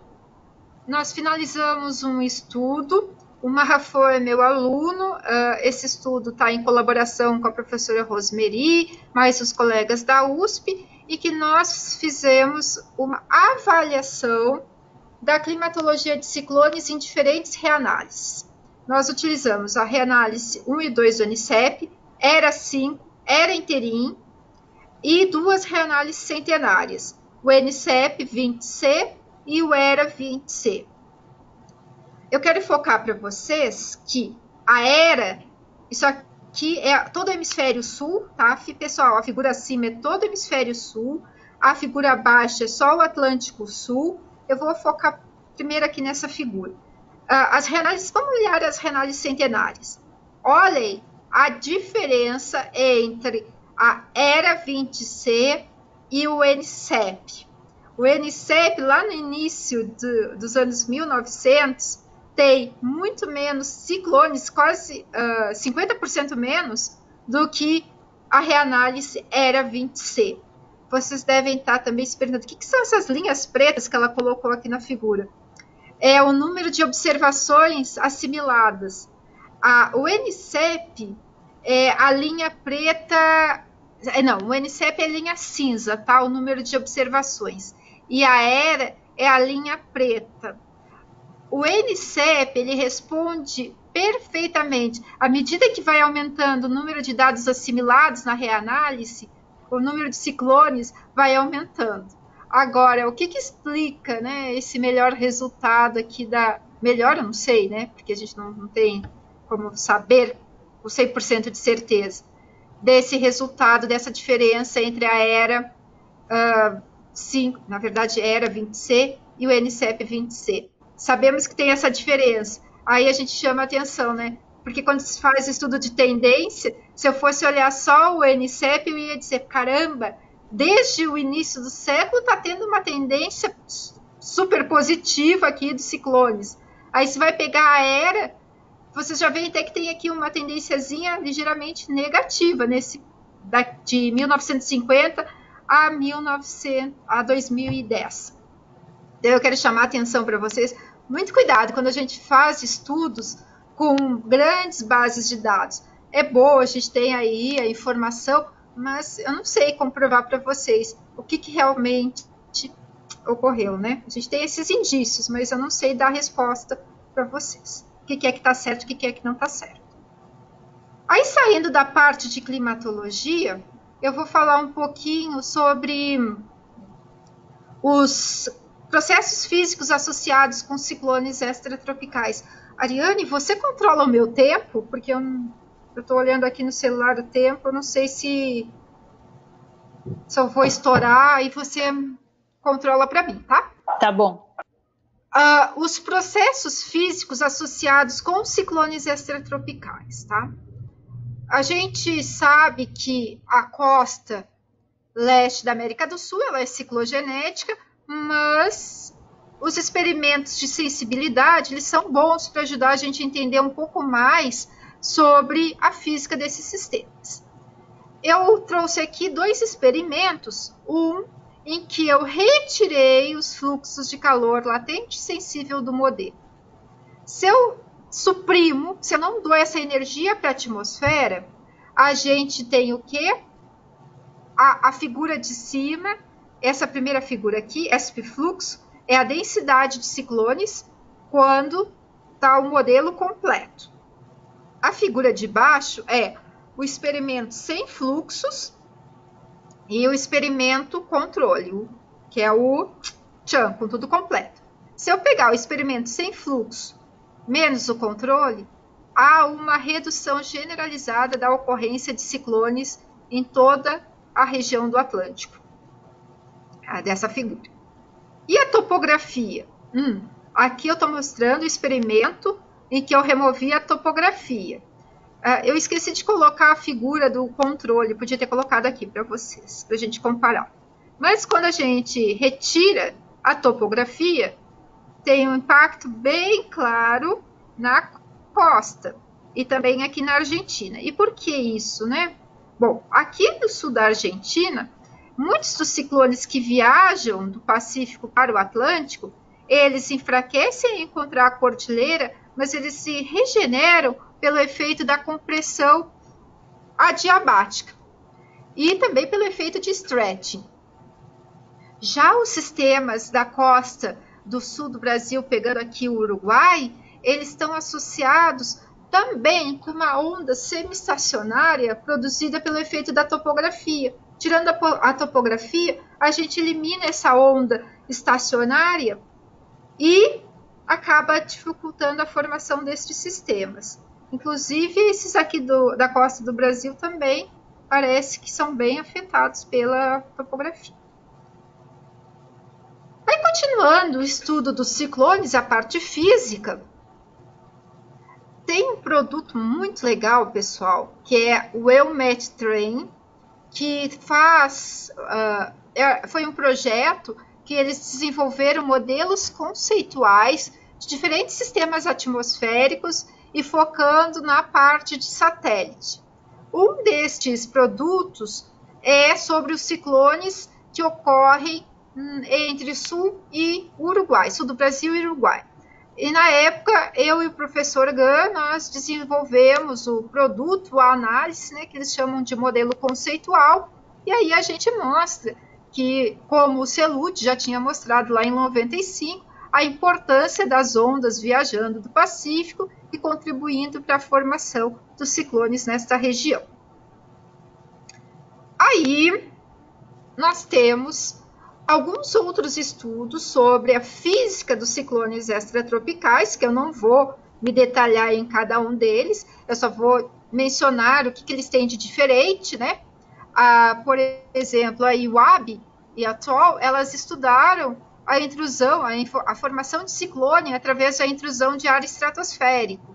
nós finalizamos um estudo, o Marra foi meu aluno, esse estudo está em colaboração com a professora Rosemary, mais os colegas da USP, e que nós fizemos uma avaliação da climatologia de ciclones em diferentes reanálises. Nós utilizamos a reanálise 1 e 2 do NCEP, ERA 5, ERA Interim, e duas reanálises centenárias, o NCEP 20C e o ERA 20C. Eu quero focar para vocês que a ERA, isso aqui é todo o hemisfério sul, tá? Pessoal, a figura acima é todo o hemisfério sul, a figura abaixo é só o Atlântico Sul. Eu vou focar primeiro aqui nessa figura. As reanálises, vamos olhar as reanálises centenárias. Olhem a diferença entre a ERA 20C e o NCEP. O NCEP, lá no início dos anos 1900, tem muito menos ciclones, quase 50% menos, do que a reanálise ERA 20C. Vocês devem estar também se perguntando, o que são essas linhas pretas que ela colocou aqui na figura? É o número de observações assimiladas. O NCEP é a linha preta... o NCEP é a linha cinza, tá? O número de observações. E a ERA é a linha preta. O NCEP, ele responde perfeitamente. À medida que vai aumentando o número de dados assimilados na reanálise, o número de ciclones vai aumentando. Agora, o que explica, né, esse melhor resultado aqui melhor eu não sei, né, porque a gente não tem como saber o 100% de certeza desse resultado, dessa diferença entre a ERA 5, na verdade ERA 20C e o NCEP 20C. Sabemos que tem essa diferença. Aí a gente chama a atenção, né? Porque quando se faz estudo de tendência, se eu fosse olhar só o NCEP, eu ia dizer, caramba, desde o início do século está tendo uma tendência super positiva aqui dos ciclones. Aí você vai pegar a ERA, você já vê até que tem aqui uma tendênciazinha ligeiramente negativa, de 1950 a 2010. Então eu quero chamar a atenção para vocês, muito cuidado quando a gente faz estudos com grandes bases de dados. É bom, a gente tem aí a informação, mas eu não sei comprovar para vocês o que realmente ocorreu, né? A gente tem esses indícios, mas eu não sei dar resposta para vocês. O que é que está certo, o que é que não está certo. Aí, saindo da parte de climatologia, eu vou falar um pouquinho sobre os processos físicos associados com ciclones extratropicais. Ariane, você controla o meu tempo? Porque eu estou olhando aqui no celular o tempo, eu não sei se eu vou estourar e você controla para mim, tá? Tá bom. Os processos físicos associados com ciclones extratropicais, tá? A gente sabe que a costa leste da América do Sul ela é ciclogenética, mas os experimentos de sensibilidade eles são bons para ajudar a gente a entender um pouco mais sobre a física desses sistemas. Eu trouxe aqui 2 experimentos, um em que eu retirei os fluxos de calor latente sensível do modelo. Se eu suprimo, se eu não dou essa energia para a atmosfera, a gente tem o quê? A figura de cima, essa primeira figura aqui, SP fluxo, é a densidade de ciclones quando está o modelo completo. A figura de baixo é o experimento sem fluxos e o experimento controle, que é o CHAN, com tudo completo. Se eu pegar o experimento sem fluxo menos o controle, há uma redução generalizada da ocorrência de ciclones em toda a região do Atlântico, dessa figura. E a topografia? Aqui eu estou mostrando o experimento em que eu removi a topografia. Eu esqueci de colocar a figura do controle, podia ter colocado aqui para vocês, para a gente comparar. Mas quando a gente retira a topografia, tem um impacto bem claro na costa e também aqui na Argentina. E por que isso, né? Bom, aqui no sul da Argentina, muitos dos ciclones que viajam do Pacífico para o Atlântico, eles se enfraquecem ao encontrar a cordilheira, mas eles se regeneram pelo efeito da compressão adiabática e também pelo efeito de stretching. Já os sistemas da costa do sul do Brasil, pegando aqui o Uruguai, eles estão associados também com uma onda semi-estacionária produzida pelo efeito da topografia. Tirando a topografia, a gente elimina essa onda estacionária e acaba dificultando a formação destes sistemas. Inclusive, esses aqui da costa do Brasil também parece que são bem afetados pela topografia. Aí, continuando o estudo dos ciclones, a parte física, tem um produto muito legal, pessoal, que é o EUMET Train, que foi um projeto que eles desenvolveram modelos conceituais de diferentes sistemas atmosféricos e focando na parte de satélite. Um destes produtos é sobre os ciclones que ocorrem entre Sul e Uruguai, Sul do Brasil e Uruguai. E na época, eu e o professor Gan, nós desenvolvemos o produto, a análise, né, que eles chamam de modelo conceitual, e aí a gente mostra que, como o Celut já tinha mostrado lá em 95, a importância das ondas viajando do Pacífico e contribuindo para a formação dos ciclones nesta região. Aí, nós temos alguns outros estudos sobre a física dos ciclones extratropicais, que eu não vou me detalhar em cada um deles, eu só vou mencionar o que eles têm de diferente, né? Por exemplo, a Iwabi e a Toll, elas estudaram a intrusão, a formação de ciclone através da intrusão de ar estratosférico.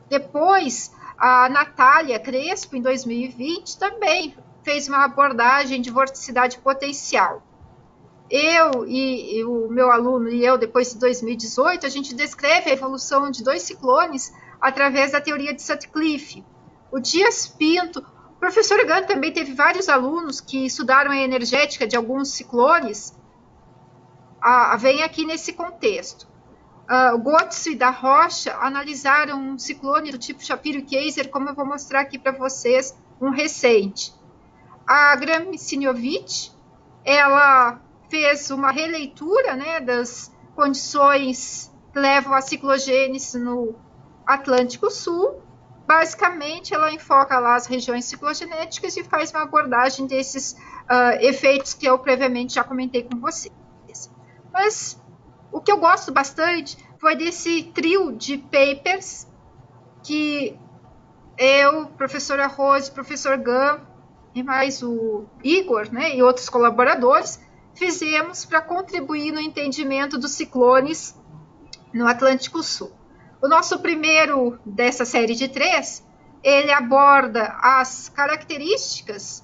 Depois, a Natália Crespo, em 2020, também fez uma abordagem de vorticidade potencial. Eu e o meu aluno e eu, depois de 2018, a gente descreve a evolução de 2 ciclones através da teoria de Sutcliffe. O Dias Pinto, o professor Gunn também teve vários alunos que estudaram a energética de alguns ciclones, vem aqui nesse contexto. O Gotts e da Rocha analisaram um ciclone do tipo Shapiro-Kaiser, como eu vou mostrar aqui para vocês, um recente. A Gramsinovic, ela fez uma releitura, né, das condições que levam à ciclogênese no Atlântico Sul. Basicamente, ela enfoca lá as regiões ciclogenéticas e faz uma abordagem desses efeitos que eu previamente já comentei com vocês. Mas o que eu gosto bastante foi desse trio de papers que eu, professora Rose, professor Gunn e mais o Igor, né, e outros colaboradores, fizemos para contribuir no entendimento dos ciclones no Atlântico Sul. O nosso primeiro dessa série de 3, ele aborda as características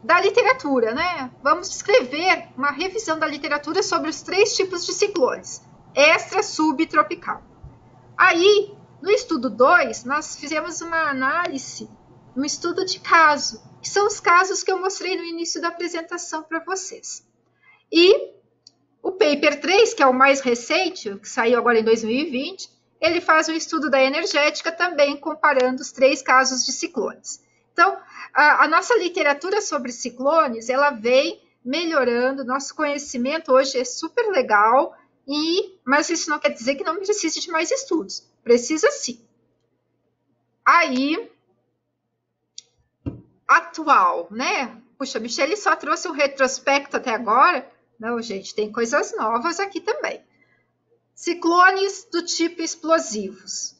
da literatura, né? Vamos descrever uma revisão da literatura sobre os 3 tipos de ciclones, extra, sub e tropical. Aí, no estudo 2, nós fizemos uma análise, um estudo de caso, que são os casos que eu mostrei no início da apresentação para vocês. E o paper 3, que é o mais recente, que saiu agora em 2020, ele faz um estudo da energética também comparando os 3 casos de ciclones. Então, a nossa literatura sobre ciclones, ela vem melhorando, nosso conhecimento hoje é super legal, mas isso não quer dizer que não precise de mais estudos. Precisa sim. Aí, atual, né? Puxa, Michele só trouxe um retrospecto até agora. Não, gente, tem coisas novas aqui também. Ciclones do tipo explosivos.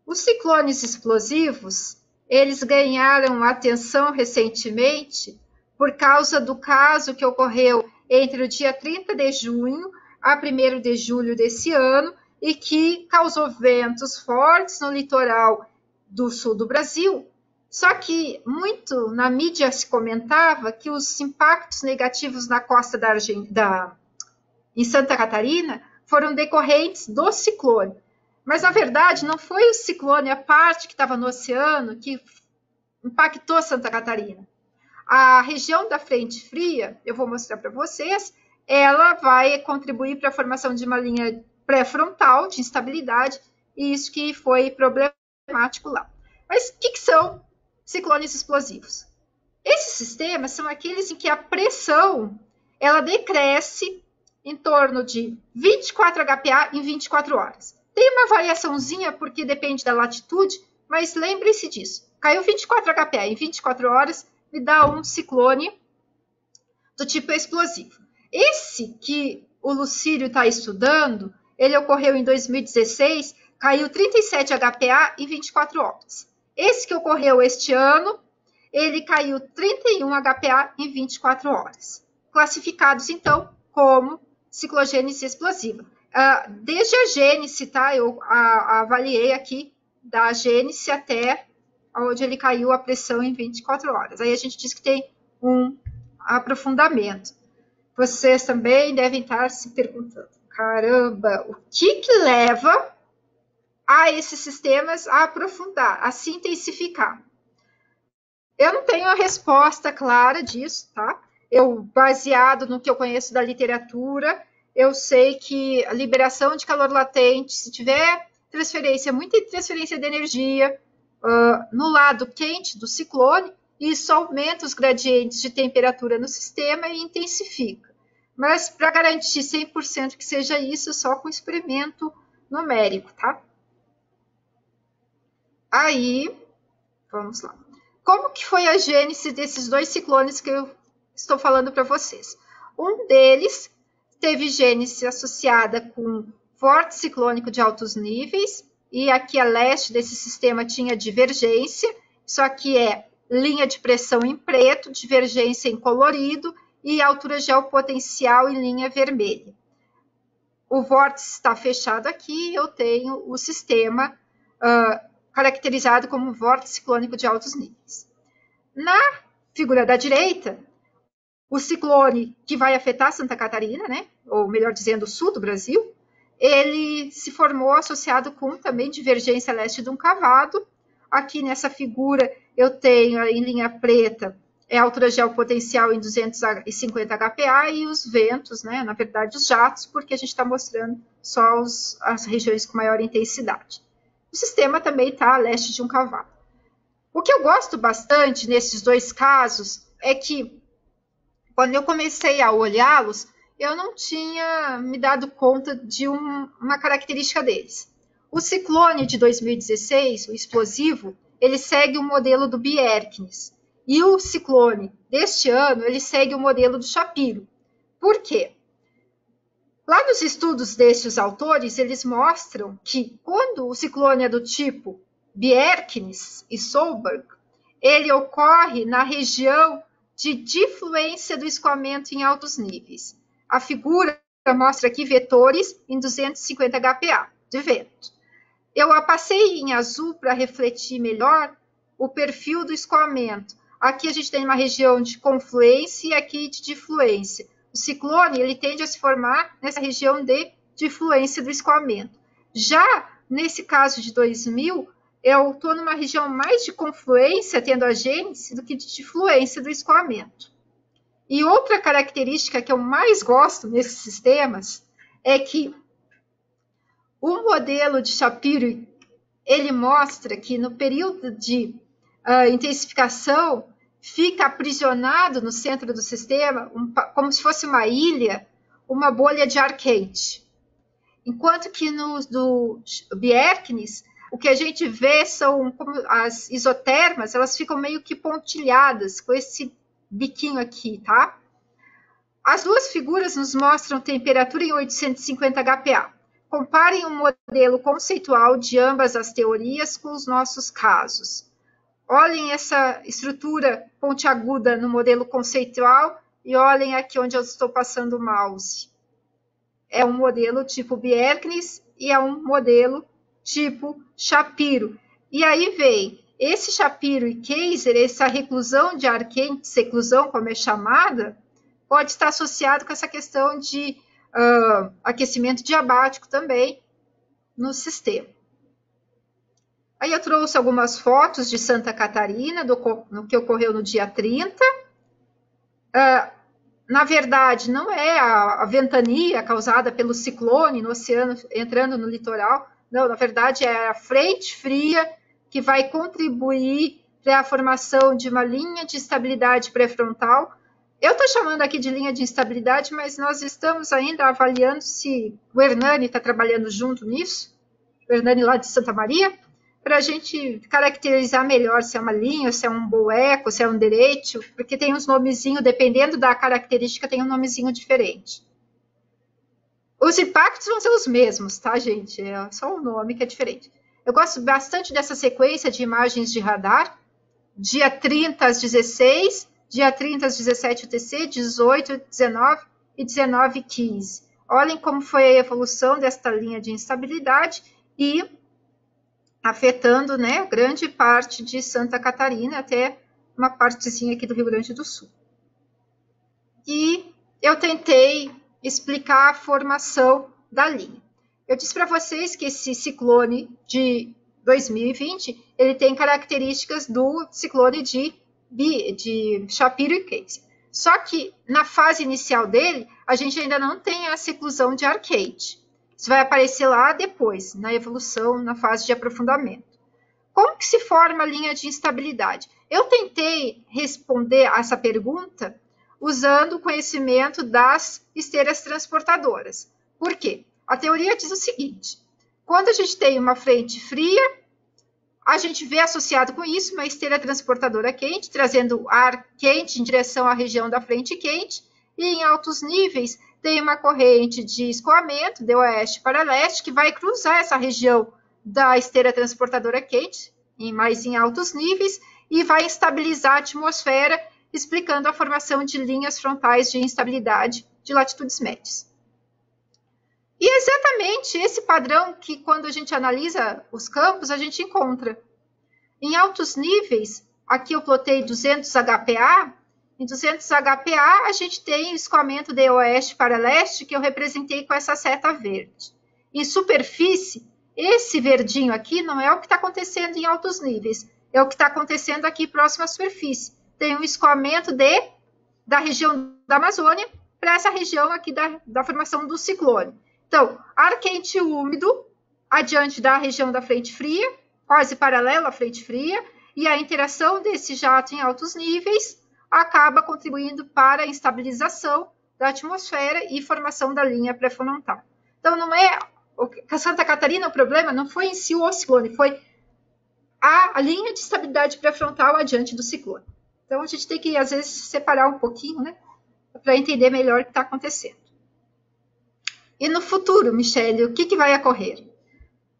Os ciclones explosivos, eles ganharam atenção recentemente por causa do caso que ocorreu entre o dia 30 de junho a 1º de julho desse ano e que causou ventos fortes no litoral do sul do Brasil. Só que muito na mídia se comentava que os impactos negativos na costa em Santa Catarina foram decorrentes do ciclone. Mas, na verdade, não foi o ciclone, a parte que estava no oceano, que impactou Santa Catarina. A região da frente fria, eu vou mostrar para vocês, ela vai contribuir para a formação de uma linha pré-frontal de instabilidade, e isso que foi problemático lá. Mas o que são ciclones explosivos? Esses sistemas são aqueles em que a pressão ela decresce em torno de 24 HPA em 24 horas. Tem uma variaçãozinha porque depende da latitude, mas lembre-se disso. Caiu 24 HPA em 24 horas, me dá um ciclone do tipo explosivo. Esse que o Lucílio está estudando, ele ocorreu em 2016, caiu 37 HPA em 24 horas. Esse que ocorreu este ano, ele caiu 31 HPA em 24 horas. Classificados, então, como ciclogênese explosiva. Desde a gênese, tá? Eu avaliei aqui da gênese até onde ele caiu a pressão em 24 horas. Aí a gente diz que tem um aprofundamento. Vocês também devem estar se perguntando, caramba, o que leva a esses sistemas a aprofundar, a se intensificar? Eu não tenho a resposta clara disso, tá? Eu, baseado no que eu conheço da literatura, eu sei que a liberação de calor latente, se tiver transferência, muita transferência de energia no lado quente do ciclone, isso aumenta os gradientes de temperatura no sistema e intensifica. Mas para garantir 100% que seja isso, só com experimento numérico, tá? Aí, vamos lá. Como que foi a gênese desses 2 ciclones que eu estou falando para vocês. Um deles teve gênese associada com vórtice ciclônico de altos níveis, e aqui a leste desse sistema tinha divergência, isso aqui é linha de pressão em preto, divergência em colorido e altura geopotencial em linha vermelha. O vórtice está fechado aqui, eu tenho o sistema caracterizado como vórtice ciclônico de altos níveis. Na figura da direita, o ciclone que vai afetar Santa Catarina, né, ou melhor dizendo, o sul do Brasil, ele se formou associado com também divergência leste de um cavado. Aqui nessa figura eu tenho em linha preta a altura geopotencial em 250 HPA e os ventos, né, na verdade os jatos, porque a gente está mostrando só as regiões com maior intensidade. O sistema também está a leste de um cavado. O que eu gosto bastante nesses dois casos é que, quando eu comecei a olhá-los, eu não tinha me dado conta de uma característica deles. O ciclone de 2016, o explosivo, ele segue o modelo do Bjerknes. E o ciclone deste ano, ele segue o modelo do Shapiro. Por quê? Lá nos estudos destes autores, eles mostram que quando o ciclone é do tipo Bjerknes e Solberg, ele ocorre na região de difluência do escoamento em altos níveis. A figura mostra aqui vetores em 250 HPA de vento. Eu a passei em azul para refletir melhor o perfil do escoamento. Aqui a gente tem uma região de confluência e aqui de difluência. O ciclone ele tende a se formar nessa região de difluência do escoamento. Já nesse caso de 2000, eu estou numa região mais de confluência, tendo a gênese, do que de difluência do escoamento. E outra característica que eu mais gosto nesses sistemas é que o modelo de Shapiro, ele mostra que no período de intensificação fica aprisionado no centro do sistema, como se fosse uma ilha, uma bolha de ar quente. Enquanto que do Bjerknes, o que a gente vê são como as isotermas, elas ficam meio que pontilhadas com esse biquinho aqui, tá? As duas figuras nos mostram temperatura em 850 HPA. Comparem o modelo conceitual de ambas as teorias com os nossos casos. Olhem essa estrutura pontiaguda no modelo conceitual e olhem aqui onde eu estou passando o mouse. É um modelo tipo Bjerknes e é um modelo tipo Shapiro. E aí vem esse Shapiro e Kaiser, essa reclusão de ar quente, seclusão como é chamada, pode estar associado com essa questão de aquecimento diabático também no sistema. Aí eu trouxe algumas fotos de Santa Catarina, no que ocorreu no dia 30. Na verdade, não é a ventania causada pelo ciclone no oceano entrando no litoral. Não, na verdade, é a frente fria que vai contribuir para a formação de uma linha de estabilidade pré-frontal. Eu estou chamando aqui de linha de instabilidade, mas nós estamos ainda avaliando se o Hernani está trabalhando junto nisso, o Hernani lá de Santa Maria, para a gente caracterizar melhor se é uma linha, se é um boeco, se é um direito, porque tem uns nomezinhos, dependendo da característica, tem um nomezinho diferente. Os impactos vão ser os mesmos, tá, gente? É só o nome que é diferente. Eu gosto bastante dessa sequência de imagens de radar, dia 30 às 16, dia 30 às 17 UTC, 18, 19 e 19 15. Olhem como foi a evolução desta linha de instabilidade e afetando, né, grande parte de Santa Catarina, até uma partezinha aqui do Rio Grande do Sul. E eu tentei explicar a formação da linha. Eu disse para vocês que esse ciclone de 2020, ele tem características do ciclone de Shapiro e Kaiser. Só que na fase inicial dele, a gente ainda não tem a seclusão de ar quente. Isso vai aparecer lá depois, na evolução, na fase de aprofundamento. Como que se forma a linha de instabilidade? Eu tentei responder a essa pergunta usando o conhecimento das esteiras transportadoras. Por quê? A teoria diz o seguinte: quando a gente tem uma frente fria, a gente vê associado com isso uma esteira transportadora quente, trazendo ar quente em direção à região da frente quente, e em altos níveis tem uma corrente de escoamento, de oeste para leste, que vai cruzar essa região da esteira transportadora quente, mais em altos níveis, e vai estabilizar a atmosfera, explicando a formação de linhas frontais de instabilidade de latitudes médias. E é exatamente esse padrão que, quando a gente analisa os campos, a gente encontra. Em altos níveis, aqui eu plotei 200 HPA, em 200 HPA a gente tem o escoamento de oeste para leste, que eu representei com essa seta verde. Em superfície, esse verdinho aqui não é o que está acontecendo em altos níveis, é o que está acontecendo aqui próximo à superfície. Tem um escoamento da região da Amazônia para essa região aqui da formação do ciclone. Então, ar quente e úmido, adiante da região da frente fria, quase paralelo à frente fria, e a interação desse jato em altos níveis acaba contribuindo para a instabilização da atmosfera e formação da linha pré-frontal. Então, não é... Santa Catarina, o problema não foi em si o ciclone, foi a linha de estabilidade pré-frontal adiante do ciclone. Então, a gente tem que, às vezes, separar um pouquinho, né, para entender melhor o que está acontecendo. E no futuro, Michele, o que vai ocorrer?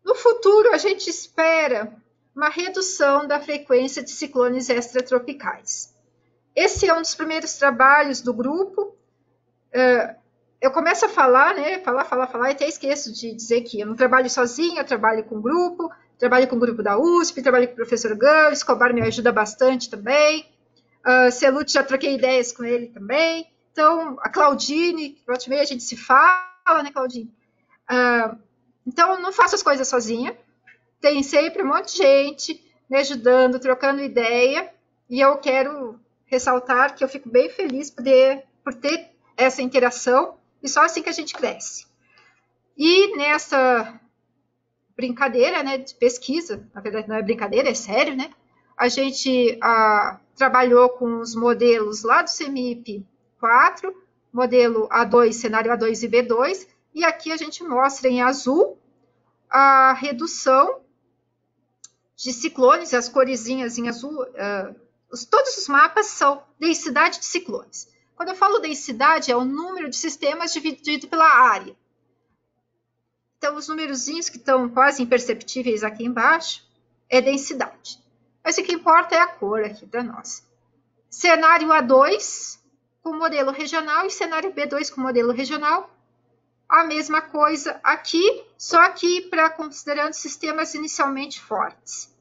No futuro, a gente espera uma redução da frequência de ciclones extratropicais. Esse é um dos primeiros trabalhos do grupo. Eu começo a falar, né? Falar, e até esqueço de dizer que eu não trabalho sozinha, eu trabalho com grupo da USP, trabalho com o professor Gão, Escobar me ajuda bastante também. Celucci, já troquei ideias com ele também. Então, a Claudine, volta e meia a gente se fala, né, Claudine? Então, eu não faço as coisas sozinha. Tem sempre um monte de gente me ajudando, trocando ideia. E eu quero ressaltar que eu fico bem feliz por ter essa interação. E só assim que a gente cresce. E nessa brincadeira, né, de pesquisa, na verdade não é brincadeira, é sério, né? A gente trabalhou com os modelos lá do CEMIP 4, modelo A2, cenário A2 e B2, e aqui a gente mostra em azul a redução de ciclones, as coresinhas em azul, todos os mapas são densidade de ciclones. Quando eu falo densidade, é o número de sistemas dividido pela área. Então, os numerozinhos que estão quase imperceptíveis aqui embaixo é densidade. Mas o que importa é a cor aqui para nós. Cenário A2 com modelo regional e cenário B2 com modelo regional. A mesma coisa aqui, só que considerando sistemas inicialmente fortes.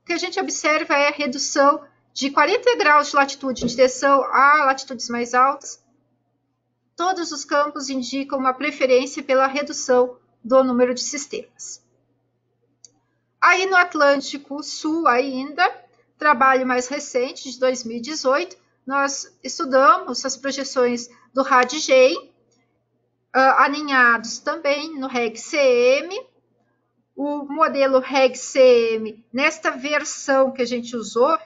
O que a gente observa é a redução de 40 graus de latitude em direção a latitudes mais altas. Todos os campos indicam uma preferência pela redução do número de sistemas. Aí no Atlântico Sul ainda, trabalho mais recente, de 2018, nós estudamos as projeções do RAD-GEM, aninhados também no REG-CM. O modelo REG-CM, nesta versão que a gente usou,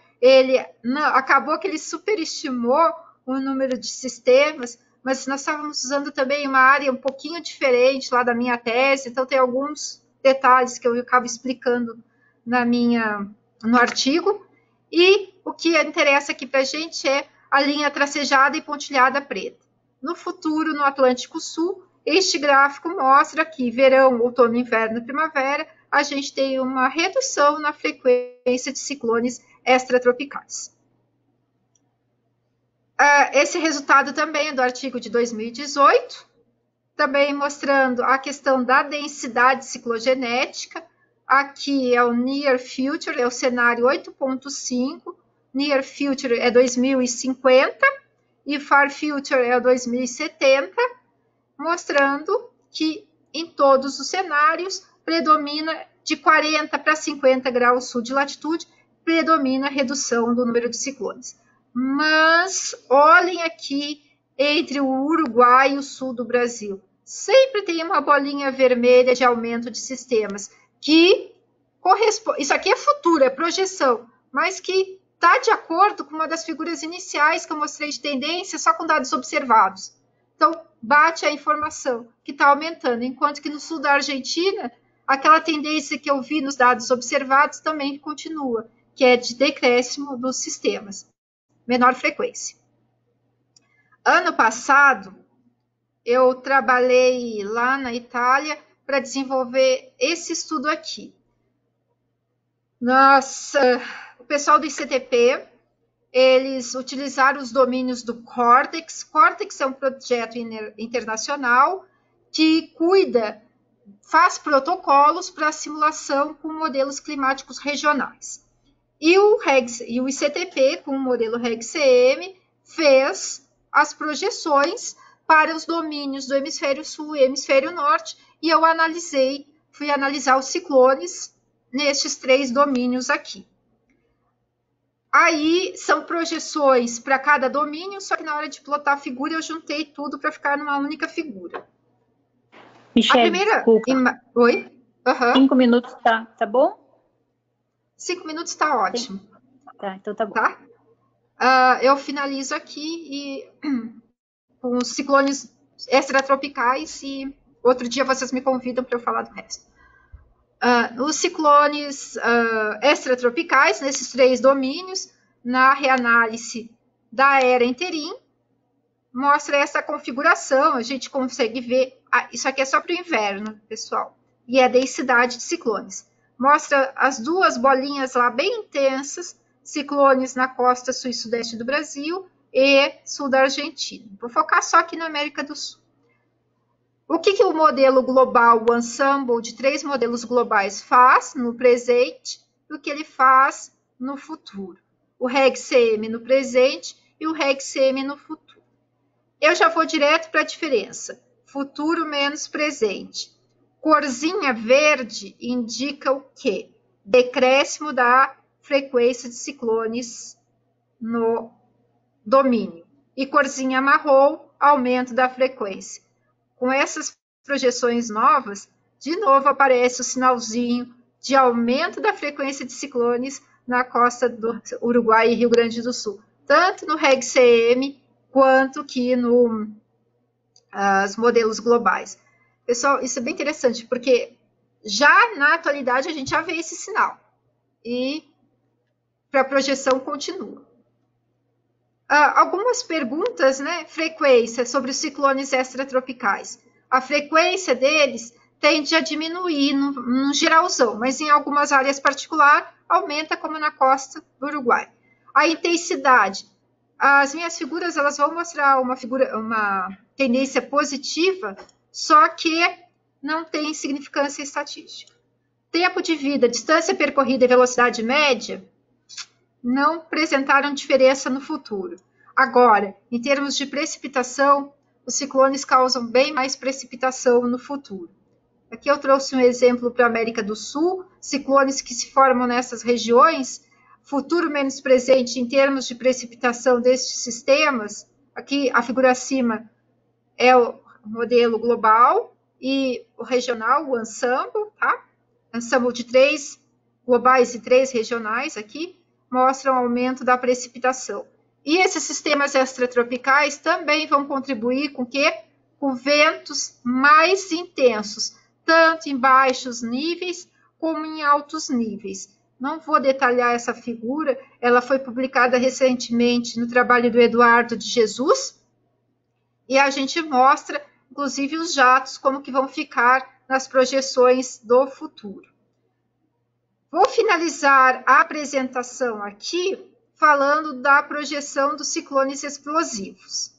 acabou que ele superestimou o número de sistemas, mas nós estávamos usando também uma área um pouquinho diferente lá da minha tese, então tem alguns detalhes que eu acabo explicando no artigo. E o que interessa aqui para a gente é a linha tracejada e pontilhada preta. No futuro, no Atlântico Sul, este gráfico mostra que verão, outono, inverno e primavera, a gente tem uma redução na frequência de ciclones extratropicais. Esse resultado também é do artigo de 2018, também mostrando a questão da densidade ciclogenética. Aqui é o Near Future, é o cenário 8.5, Near Future é 2050 e Far Future é 2070, mostrando que em todos os cenários predomina de 40 para 50 graus sul de latitude, predomina a redução do número de ciclones. Mas olhem aqui entre o Uruguai e o sul do Brasil. Sempre tem uma bolinha vermelha de aumento de sistemas que corresponde. Isso aqui é futuro, é projeção, mas que está de acordo com uma das figuras iniciais que eu mostrei de tendência, só com dados observados. Então, bate a informação que está aumentando, enquanto que no sul da Argentina, aquela tendência que eu vi nos dados observados também continua, que é de decréscimo dos sistemas, menor frequência. Ano passado, eu trabalhei lá na Itália para desenvolver esse estudo aqui. O pessoal do ICTP, eles utilizaram os domínios do Cortex. Cortex é um projeto internacional que faz protocolos para simulação com modelos climáticos regionais. E o ICTP, com o modelo RegCM, fez as projeções para os domínios do hemisfério sul e hemisfério norte, e eu fui analisar os ciclones nestes 3 domínios aqui. Aí são projeções para cada domínio, só que na hora de plotar a figura eu juntei tudo para ficar numa única figura. Michele, a primeira... desculpa. Oi? 5 minutos tá bom? 5 minutos está ótimo. Tá, então tá bom. Tá? Eu finalizo aqui com os ciclones extratropicais e outro dia vocês me convidam para eu falar do resto. Os ciclones extratropicais, nesses 3 domínios, na reanálise da era interim, mostra essa configuração, a gente consegue ver, isso aqui é só para o inverno, pessoal, e é a densidade de ciclones. Mostra as 2 bolinhas lá bem intensas, ciclones na costa sul e sudeste do Brasil e sul da Argentina. Vou focar só aqui na América do Sul. O que o modelo global, o ensemble de 3 modelos globais faz no presente e o que ele faz no futuro? O RegCM no presente e o RegCM no futuro. Eu já vou direto para a diferença. Futuro menos presente. Corzinha verde indica o quê? Decréscimo da frequência de ciclones no domínio. E corzinha marrom, aumento da frequência. Com essas projeções novas, de novo aparece o sinalzinho de aumento da frequência de ciclones na costa do Uruguai e Rio Grande do Sul, tanto no RegCM quanto que nos modelos globais. Pessoal, isso é bem interessante, porque já na atualidade a gente já vê esse sinal e para a projeção continua. Algumas perguntas, né? Frequência sobre os ciclones extratropicais. A frequência deles tende a diminuir no geralzão, mas em algumas áreas particulares aumenta, como na costa do Uruguai. A intensidade. As minhas figuras elas vão mostrar uma tendência positiva, só que não tem significância estatística. Tempo de vida, distância percorrida e velocidade média não apresentaram diferença no futuro. Agora, em termos de precipitação, os ciclones causam bem mais precipitação no futuro. Aqui eu trouxe um exemplo para a América do Sul, ciclones que se formam nessas regiões, futuro menos presente em termos de precipitação destes sistemas. Aqui a figura acima é o modelo global e o regional, o ensemble, tá? Ensemble de 3 globais e 3 regionais aqui, mostram aumento da precipitação. E esses sistemas extratropicais também vão contribuir com quê? Com ventos mais intensos, tanto em baixos níveis como em altos níveis. Não vou detalhar essa figura, ela foi publicada recentemente no trabalho do Eduardo de Jesus, e a gente mostra, inclusive, os jatos, como que vão ficar nas projeções do futuro. Vou finalizar a apresentação aqui falando da projeção dos ciclones explosivos.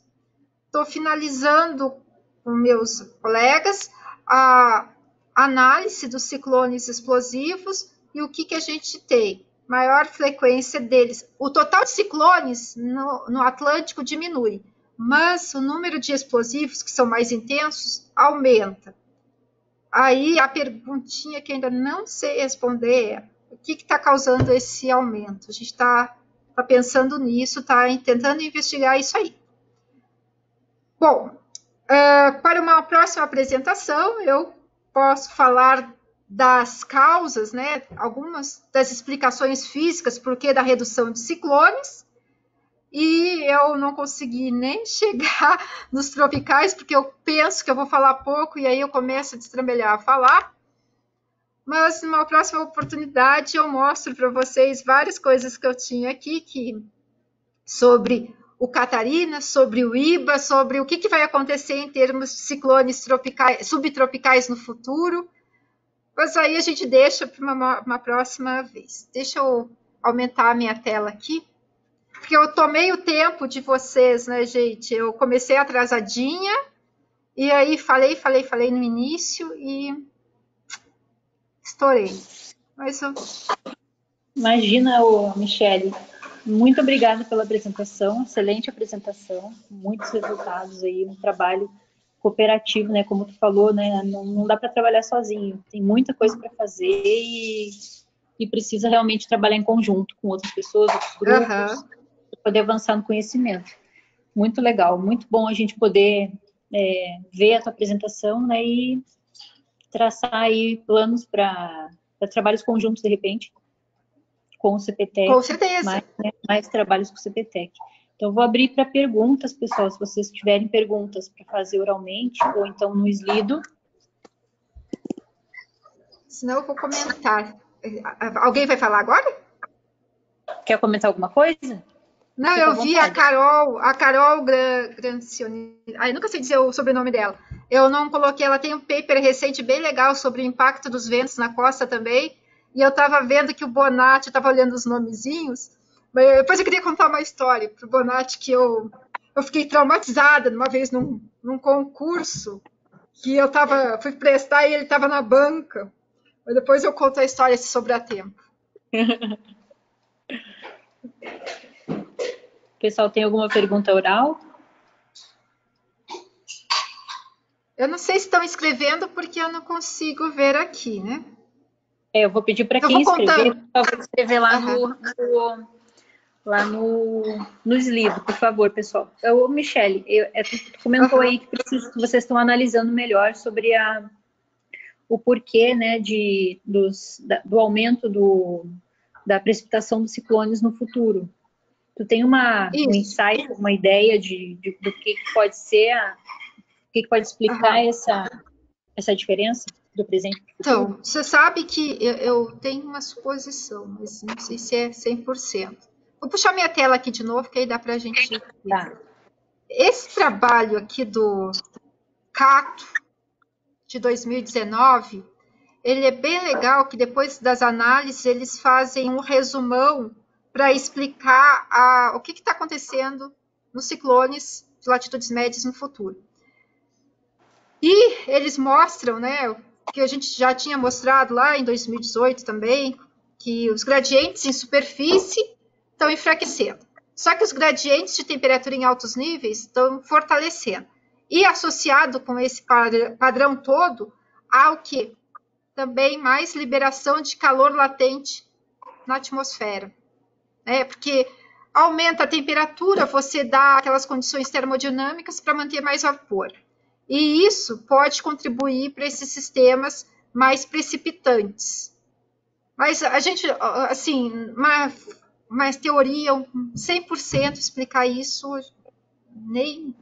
Estou finalizando com meus colegas a análise dos ciclones explosivos e o que a gente tem? Maior frequência deles. O total de ciclones no Atlântico diminui, mas o número de explosivos, que são mais intensos, aumenta. Aí a perguntinha que ainda não sei responder é: o que está causando esse aumento? A gente está pensando nisso, está tentando investigar isso aí. Bom, para uma próxima apresentação, eu posso falar das causas, né? Algumas das explicações físicas por que da redução de ciclones. E eu não consegui nem chegar nos tropicais, porque eu penso que eu vou falar pouco e aí eu começo a destrambelhar a falar. mas numa próxima oportunidade eu mostro para vocês várias coisas que eu tinha aqui sobre o Catarina, sobre o Iba, sobre o que vai acontecer em termos de ciclones tropicais, subtropicais no futuro. Mas aí a gente deixa para uma próxima vez. Deixa eu aumentar a minha tela aqui, porque eu tomei o tempo de vocês, né, gente? Eu comecei atrasadinha, e aí falei no início e estourei. Mas eu... Imagina, Michele. Muito obrigada pela apresentação, excelente apresentação, muitos resultados aí, um trabalho cooperativo, né? Como tu falou, né? Não dá para trabalhar sozinho, tem muita coisa para fazer e precisa realmente trabalhar em conjunto com outras pessoas, outros grupos, para poder avançar no conhecimento. Muito legal, muito bom a gente poder ver a tua apresentação, né? E traçar aí planos para trabalhos conjuntos, de repente, com o CPTEC. Com certeza. Mais trabalhos com o CPTEC. Então, vou abrir para perguntas, pessoal. Se vocês tiverem perguntas para fazer oralmente, ou então no Slido. Senão eu vou comentar. Alguém vai falar agora? Quer comentar alguma coisa? Não, eu vi a Carol Grancioni. Ai, nunca sei dizer o sobrenome dela. Eu não coloquei, ela tem um paper recente bem legal sobre o impacto dos ventos na costa também. E eu estava vendo que o Bonatti, estava olhando os nomezinhos, mas depois eu queria contar uma história para o Bonatti, que eu fiquei traumatizada uma vez num concurso, que eu fui prestar e ele estava na banca. Mas depois eu conto a história se sobrar tempo. Pessoal, tem alguma pergunta oral? Eu não sei se estão escrevendo, porque eu não consigo ver aqui, né? Eu vou pedir para quem escrever, por favor, escrever lá no Slido, por favor, pessoal. Michele, tu comentou aí que vocês estão analisando melhor sobre o porquê, né, do aumento da precipitação dos ciclones no futuro. Tu tem um insight, uma ideia do que pode ser, o que pode explicar essa diferença do presente? Então, você sabe que eu tenho uma suposição, mas não sei se é 100%. Vou puxar minha tela aqui de novo, que aí dá para a gente ver. Tá. Esse trabalho aqui do Cato, de 2019, ele é bem legal, que depois das análises eles fazem um resumão para explicar o que está acontecendo nos ciclones de latitudes médias no futuro. E eles mostram, né, que a gente já tinha mostrado lá em 2018 também, que os gradientes em superfície estão enfraquecendo. Só que os gradientes de temperatura em altos níveis estão fortalecendo. E associado com esse padrão todo, há o quê? Também mais liberação de calor latente na atmosfera. Porque aumenta a temperatura, você dá aquelas condições termodinâmicas para manter mais vapor. E isso pode contribuir para esses sistemas mais precipitantes. Mas a gente, assim, uma teoria 100% explicar isso, nem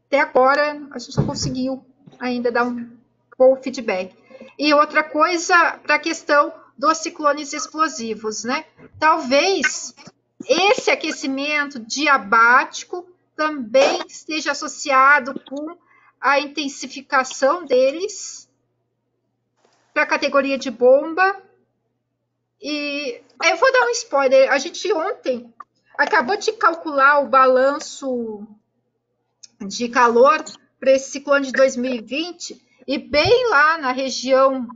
até agora a gente não conseguiu ainda dar um bom feedback. E outra coisa, para a questão dos ciclones explosivos, né? Talvez esse aquecimento diabático também esteja associado com a intensificação deles para a categoria de bomba. E eu vou dar um spoiler. A gente ontem acabou de calcular o balanço de calor para esse ciclone de 2020 e bem lá na região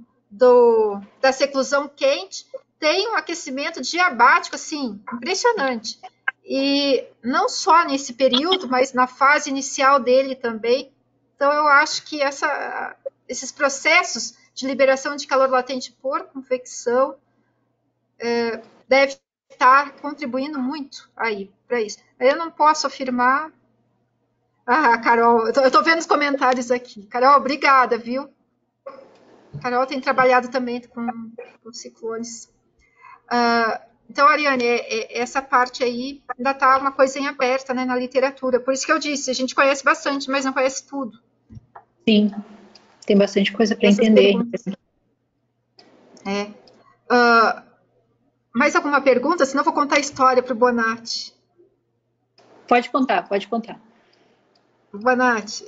da seclusão quente tem um aquecimento diabático assim, impressionante. E não só nesse período, mas na fase inicial dele também. Então, eu acho que esses processos de liberação de calor latente por convecção deve estar contribuindo muito aí para isso. Eu não posso afirmar. Carol, eu estou vendo os comentários aqui. Carol, obrigada, viu? Carol tem trabalhado também com ciclones. Então, Ariane, essa parte aí ainda está uma coisa em aberta, né, na literatura. Por isso que eu disse, a gente conhece bastante, mas não conhece tudo. Sim, tem bastante coisa para entender. É. Ah, mais alguma pergunta? Senão eu vou contar a história para o Bonatti. Pode contar, pode contar. Bonatti,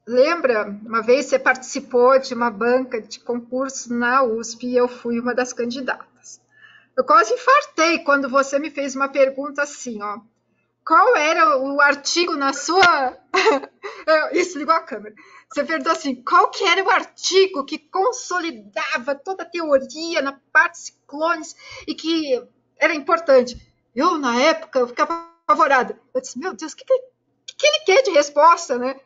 lembra, uma vez você participou de uma banca de concurso na USP e eu fui uma das candidatas. Eu quase infartei quando você me fez uma pergunta assim, ó. Qual era o artigo na sua... Isso, ligou a câmera. Você perguntou assim, qual que era o artigo que consolidava toda a teoria na parte ciclones e que era importante? Eu, na época, eu ficava apavorada. Eu disse, meu Deus, o que ele quer de resposta, né?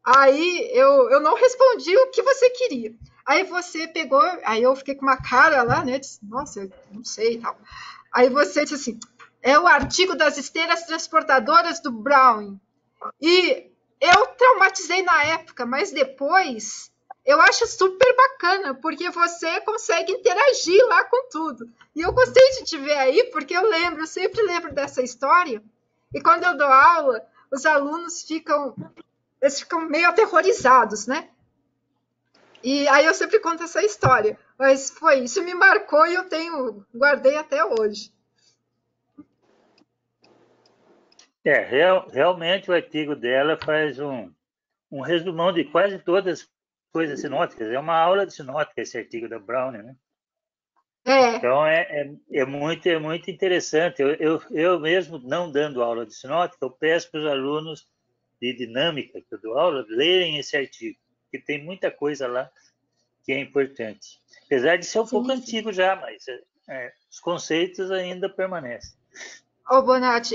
Aí eu não respondi o que você queria. Aí você pegou, aí eu fiquei com uma cara lá, né? Disse, nossa, eu não sei e tal. Aí você disse assim, é o artigo das esteiras transportadoras do Browning. E eu traumatizei na época, mas depois eu acho super bacana, porque você consegue interagir lá com tudo. E eu gostei de te ver aí, porque eu sempre lembro dessa história. E quando eu dou aula, os alunos eles ficam meio aterrorizados, né? E aí eu sempre conto essa história. Mas foi, isso me marcou e guardei até hoje. Realmente o artigo dela faz um resumão de quase todas as coisas sinóticas. É uma aula de sinótica esse artigo da Brown, né? É. Então é muito interessante. Eu mesmo, não dando aula de sinótica, eu peço para os alunos de dinâmica que eu dou aula lerem esse artigo, que tem muita coisa lá que é importante. Apesar de ser um pouco antigo já, mas os conceitos ainda permanecem. Ô, Bonatti,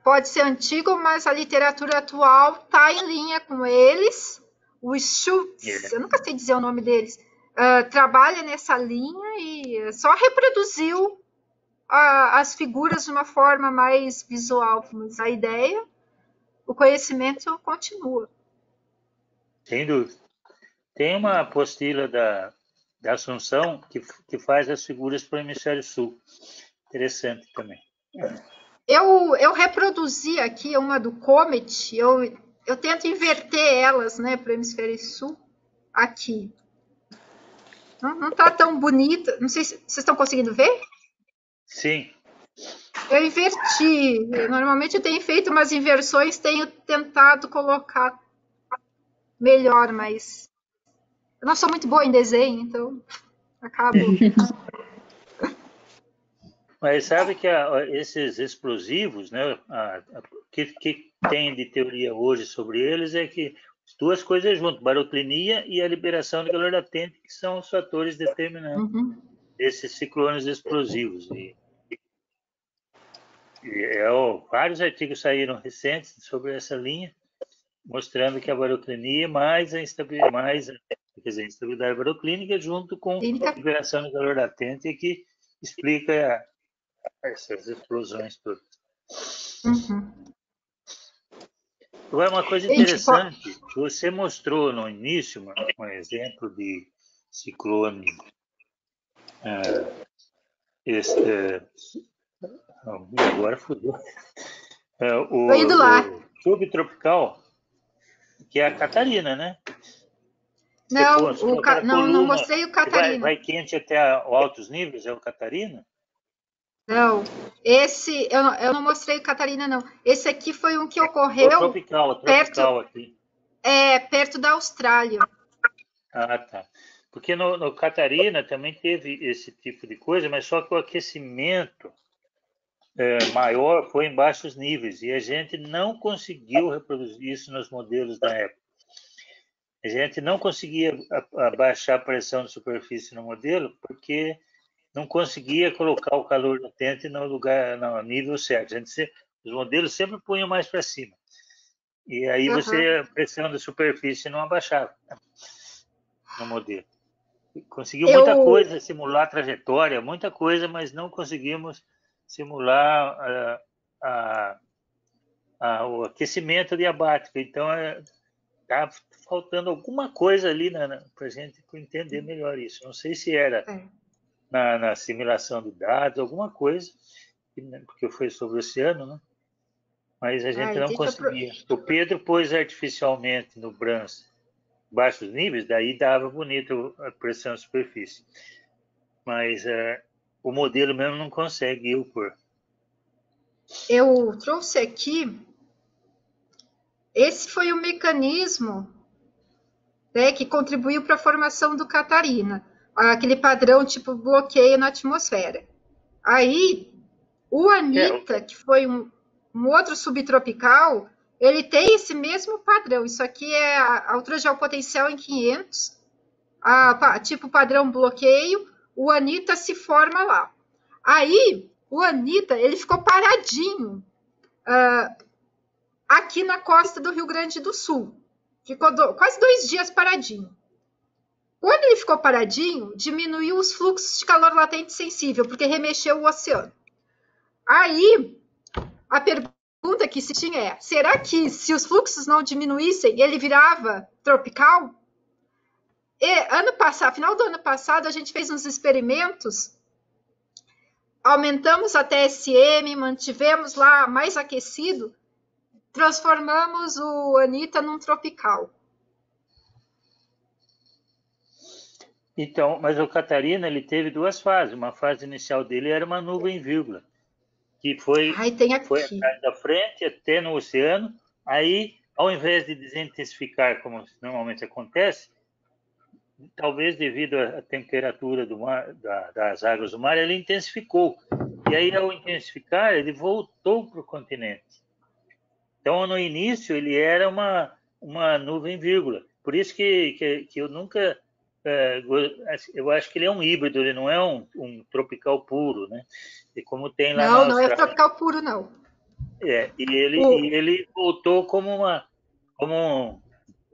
pode ser antigo, mas a literatura atual está em linha com eles. O Schultz, eu nunca sei dizer o nome deles, trabalha nessa linha e só reproduziu as figuras de uma forma mais visual, mas a ideia, o conhecimento continua. Sem dúvida. Tem uma apostila da Assunção que faz as figuras para o hemisfério sul. Interessante também. Eu reproduzi aqui uma do Comet, eu tento inverter elas, né, para o hemisfério sul, aqui. Não está tão bonita, não sei se vocês estão conseguindo ver? Sim. Eu inverti, normalmente eu tenho feito umas inversões, tenho tentado colocar melhor, mas eu não sou muito boa em desenho, então acabo. Mas sabe que esses explosivos, né, que tem de teoria hoje sobre eles é que duas coisas juntas, baroclinia e a liberação de calor latente, que são os fatores determinantes desses ciclones explosivos. Vários artigos saíram recentes sobre essa linha, mostrando que a baroclinia mais a instabilidade baroclínica junto com a liberação de calor latente é que explica essas explosões todas. Agora, uma coisa interessante, você mostrou no início um exemplo de ciclone agora fudeu. O subtropical, que é a Catarina, né? Não mostrei o Catarina. Vai quente até altos níveis, é o Catarina? Não, esse eu não mostrei o Catarina, não. Esse aqui foi um que ocorreu tropical aqui. Perto da Austrália. Ah, tá. Porque no Catarina também teve esse tipo de coisa, mas só que o aquecimento maior foi em baixos níveis e a gente não conseguiu reproduzir isso nos modelos da época. A gente não conseguia abaixar a pressão de superfície no modelo porque não conseguia colocar o calor latente no nível certo. Os modelos sempre punham mais para cima. E aí a pressão da superfície não abaixava no modelo. Conseguiu muita coisa, simular a trajetória, muita coisa, mas não conseguimos simular o aquecimento diabático. Então, está faltando alguma coisa ali para a gente entender melhor isso. Não sei se era na assimilação de dados, alguma coisa, porque foi sobre o oceano, né? Mas a gente não conseguia. O Pedro pôs artificialmente no Brans baixos níveis, daí dava bonito a pressão à superfície. Mas o modelo mesmo não consegue eu pôr. Eu trouxe aqui, esse foi o mecanismo, né, que contribuiu para a formação do Catarina, aquele padrão tipo bloqueio na atmosfera. Aí, o Anita, que foi um outro subtropical, ele tem esse mesmo padrão. Isso aqui é a altura geopotencial em 500, tipo padrão bloqueio. O Anita se forma lá. Aí, o Anita, ele ficou paradinho aqui na costa do Rio Grande do Sul. Ficou quase 2 dias paradinho. Quando ele ficou paradinho, diminuiu os fluxos de calor latente sensível, porque remexeu o oceano. Aí, a pergunta que se tinha é, será que se os fluxos não diminuíssem, ele virava tropical? E final do ano passado, a gente fez uns experimentos, aumentamos a TSM, mantivemos lá mais aquecido, transformamos o Anita num tropical. Então, mas o Catarina, ele teve 2 fases. Uma fase inicial dele era uma nuvem vírgula, que foi atrás da frente até no oceano. Aí, ao invés de desintensificar, como normalmente acontece, talvez devido à temperatura do mar, das águas do mar, ele intensificou. E aí, ao intensificar, ele voltou para o continente. Então, no início, ele era uma nuvem vírgula. Por isso que eu nunca... eu acho que ele é um híbrido, ele não é um tropical puro, né? E como tem lá na Austrália, é tropical puro, não. E ele voltou como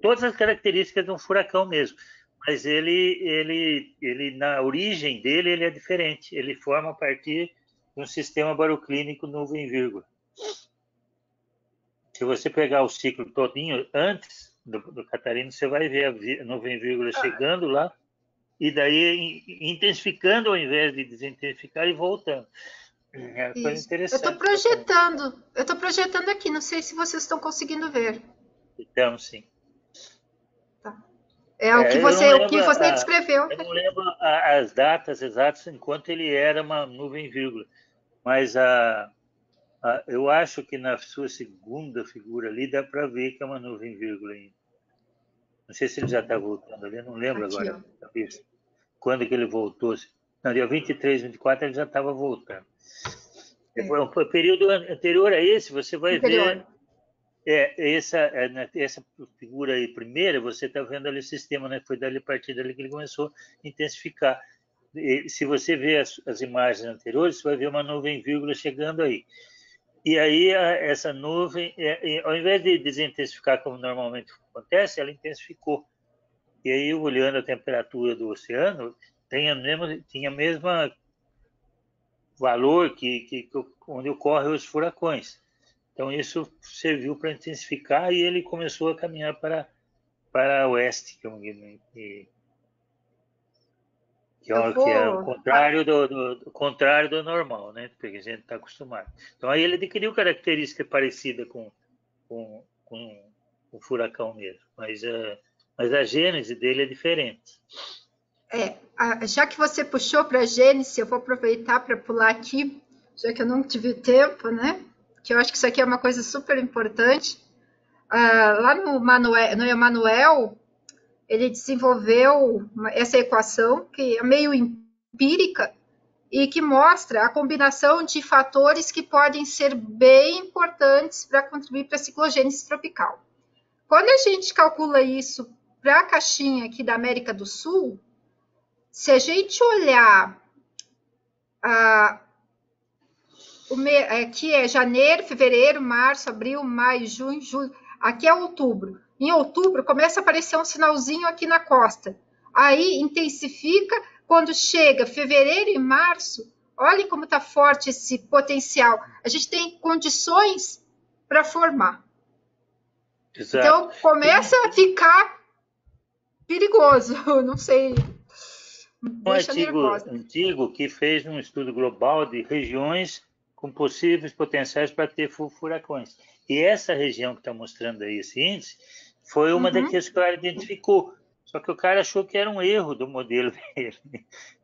todas as características de um furacão mesmo. Mas ele na origem dele, ele é diferente. Ele forma a partir de um sistema baroclínico nuvem vírgula. Se você pegar o ciclo todinho antes do Catarina, você vai ver a nuvem vírgula chegando lá e daí intensificando ao invés de desintensificar e voltando. É coisa interessante. Eu estou projetando aqui, não sei se vocês estão conseguindo ver. Então, sim. Tá. O que você descreveu. Eu não lembro as datas exatas enquanto ele era uma nuvem vírgula, mas eu acho que na sua segunda figura ali dá para ver que é uma nuvem vírgula ainda. Não sei se ele já está voltando ali, eu não lembro aqui, agora. Quando que ele voltou? No dia 23, 24 ele já estava voltando. O período anterior a esse, você vai ver essa figura aí primeira, você está vendo ali o sistema, né? Foi dali a partir dali que ele começou a intensificar. E, se você ver as imagens anteriores, você vai ver uma nuvem vírgula chegando aí. E aí, essa nuvem, ao invés de desintensificar como normalmente acontece, ela intensificou. E aí, olhando a temperatura do oceano, tinha o mesmo valor onde ocorrem os furacões. Então, isso serviu para intensificar e ele começou a caminhar para oeste, que é o contrário do normal, né? Porque a gente está acostumado. Então, aí ele adquiriu característica parecida com o furacão mesmo, mas a gênese dele é diferente. Já que você puxou para a gênese, eu vou aproveitar para pular aqui, já que eu não tive tempo, né? Que eu acho que isso aqui é uma coisa super importante. Lá no Emanuel, ele desenvolveu essa equação, que é meio empírica, e que mostra a combinação de fatores que podem ser bem importantes para contribuir para a ciclogênese tropical. Quando a gente calcula isso para a caixinha aqui da América do Sul, se a gente olhar aqui é janeiro, fevereiro, março, abril, maio, junho, julho, aqui é outubro. Em outubro começa a aparecer um sinalzinho aqui na costa. Aí intensifica, quando chega fevereiro e março, olhem como está forte esse potencial. A gente tem condições para formar. Exato. Então começa a ficar perigoso, não sei. Um artigo antigo que fez um estudo global de regiões com possíveis potenciais para ter furacões. E essa região que está mostrando aí esse índice foi uma daqueles que o cara identificou. Só que o cara achou que era um erro do modelo dele.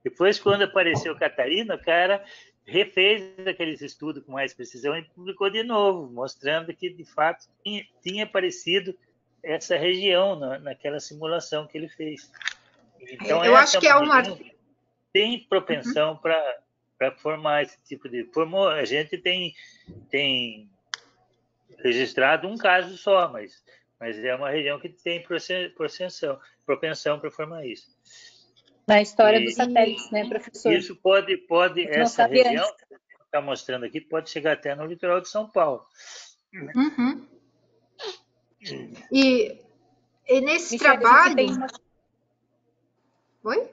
Depois, quando apareceu Catarina, o cara refez aqueles estudos com mais precisão e publicou de novo, mostrando que, de fato, tinha aparecido essa região naquela simulação que ele fez. Então, eu acho que é uma... Tem propensão para formar esse tipo de... A gente tem registrado um caso só, mas é uma região que tem propensão para formar isso. Na história dos satélites, né, professor? Isso pode essa região que está mostrando aqui, pode chegar até no litoral de São Paulo. Uhum. E nesse Michele, trabalho... Oi?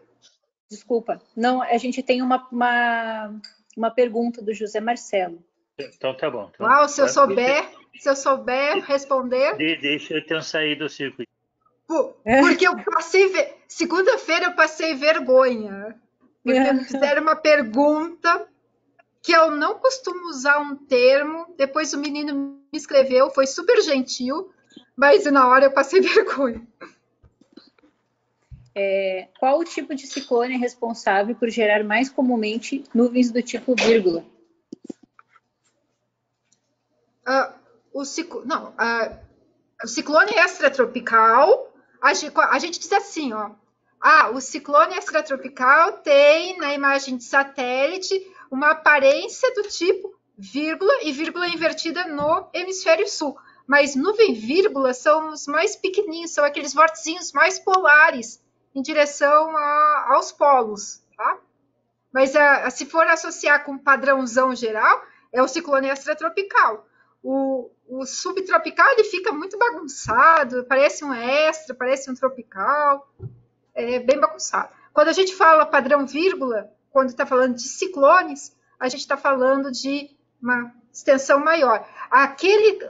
Desculpa. Não, a gente tem uma pergunta do José Marcelo. Então tá bom. Então, Uau, se eu souber responder... Deixa eu ter saído do circuito. Porque eu passei... Segunda-feira eu passei vergonha. Porque me fizeram uma pergunta que eu não costumo usar um termo. Depois o menino me escreveu, foi super gentil, mas na hora eu passei vergonha. Qual o tipo de ciclone é responsável por gerar mais comumente nuvens do tipo vírgula? O ciclone extratropical, a gente diz assim, ó. O ciclone extratropical tem na imagem de satélite uma aparência do tipo vírgula e vírgula invertida no hemisfério sul. Mas nuvem vírgula são os mais pequenininhos, são aqueles vortezinhos mais polares em direção aos polos, tá? Mas se for associar com um padrãozão geral, é o ciclone extratropical. O subtropical ele fica muito bagunçado, parece um extra, parece um tropical, é bem bagunçado. Quando a gente fala padrão vírgula, quando está falando de ciclones, a gente está falando de uma extensão maior.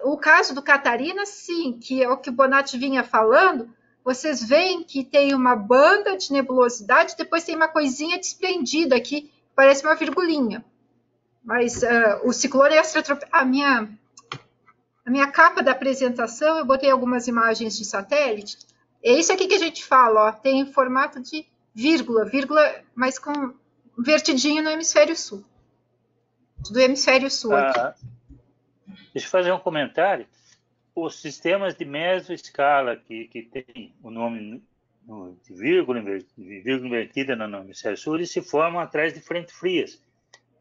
O caso do Catarina, sim, que é o que o Bonatti vinha falando, vocês veem que tem uma banda de nebulosidade, depois tem uma coisinha desprendida aqui, parece uma virgulinha. Mas o ciclone extratropical... A minha capa da apresentação, eu botei algumas imagens de satélite. É isso aqui que a gente fala, ó, tem formato de vírgula, mas com vertidinho no hemisfério sul. Do hemisfério sul aqui. Deixa eu fazer um comentário. Os sistemas de mesoescala que tem o nome de vírgula invertida no hemisfério sul, eles se formam atrás de frentes frias,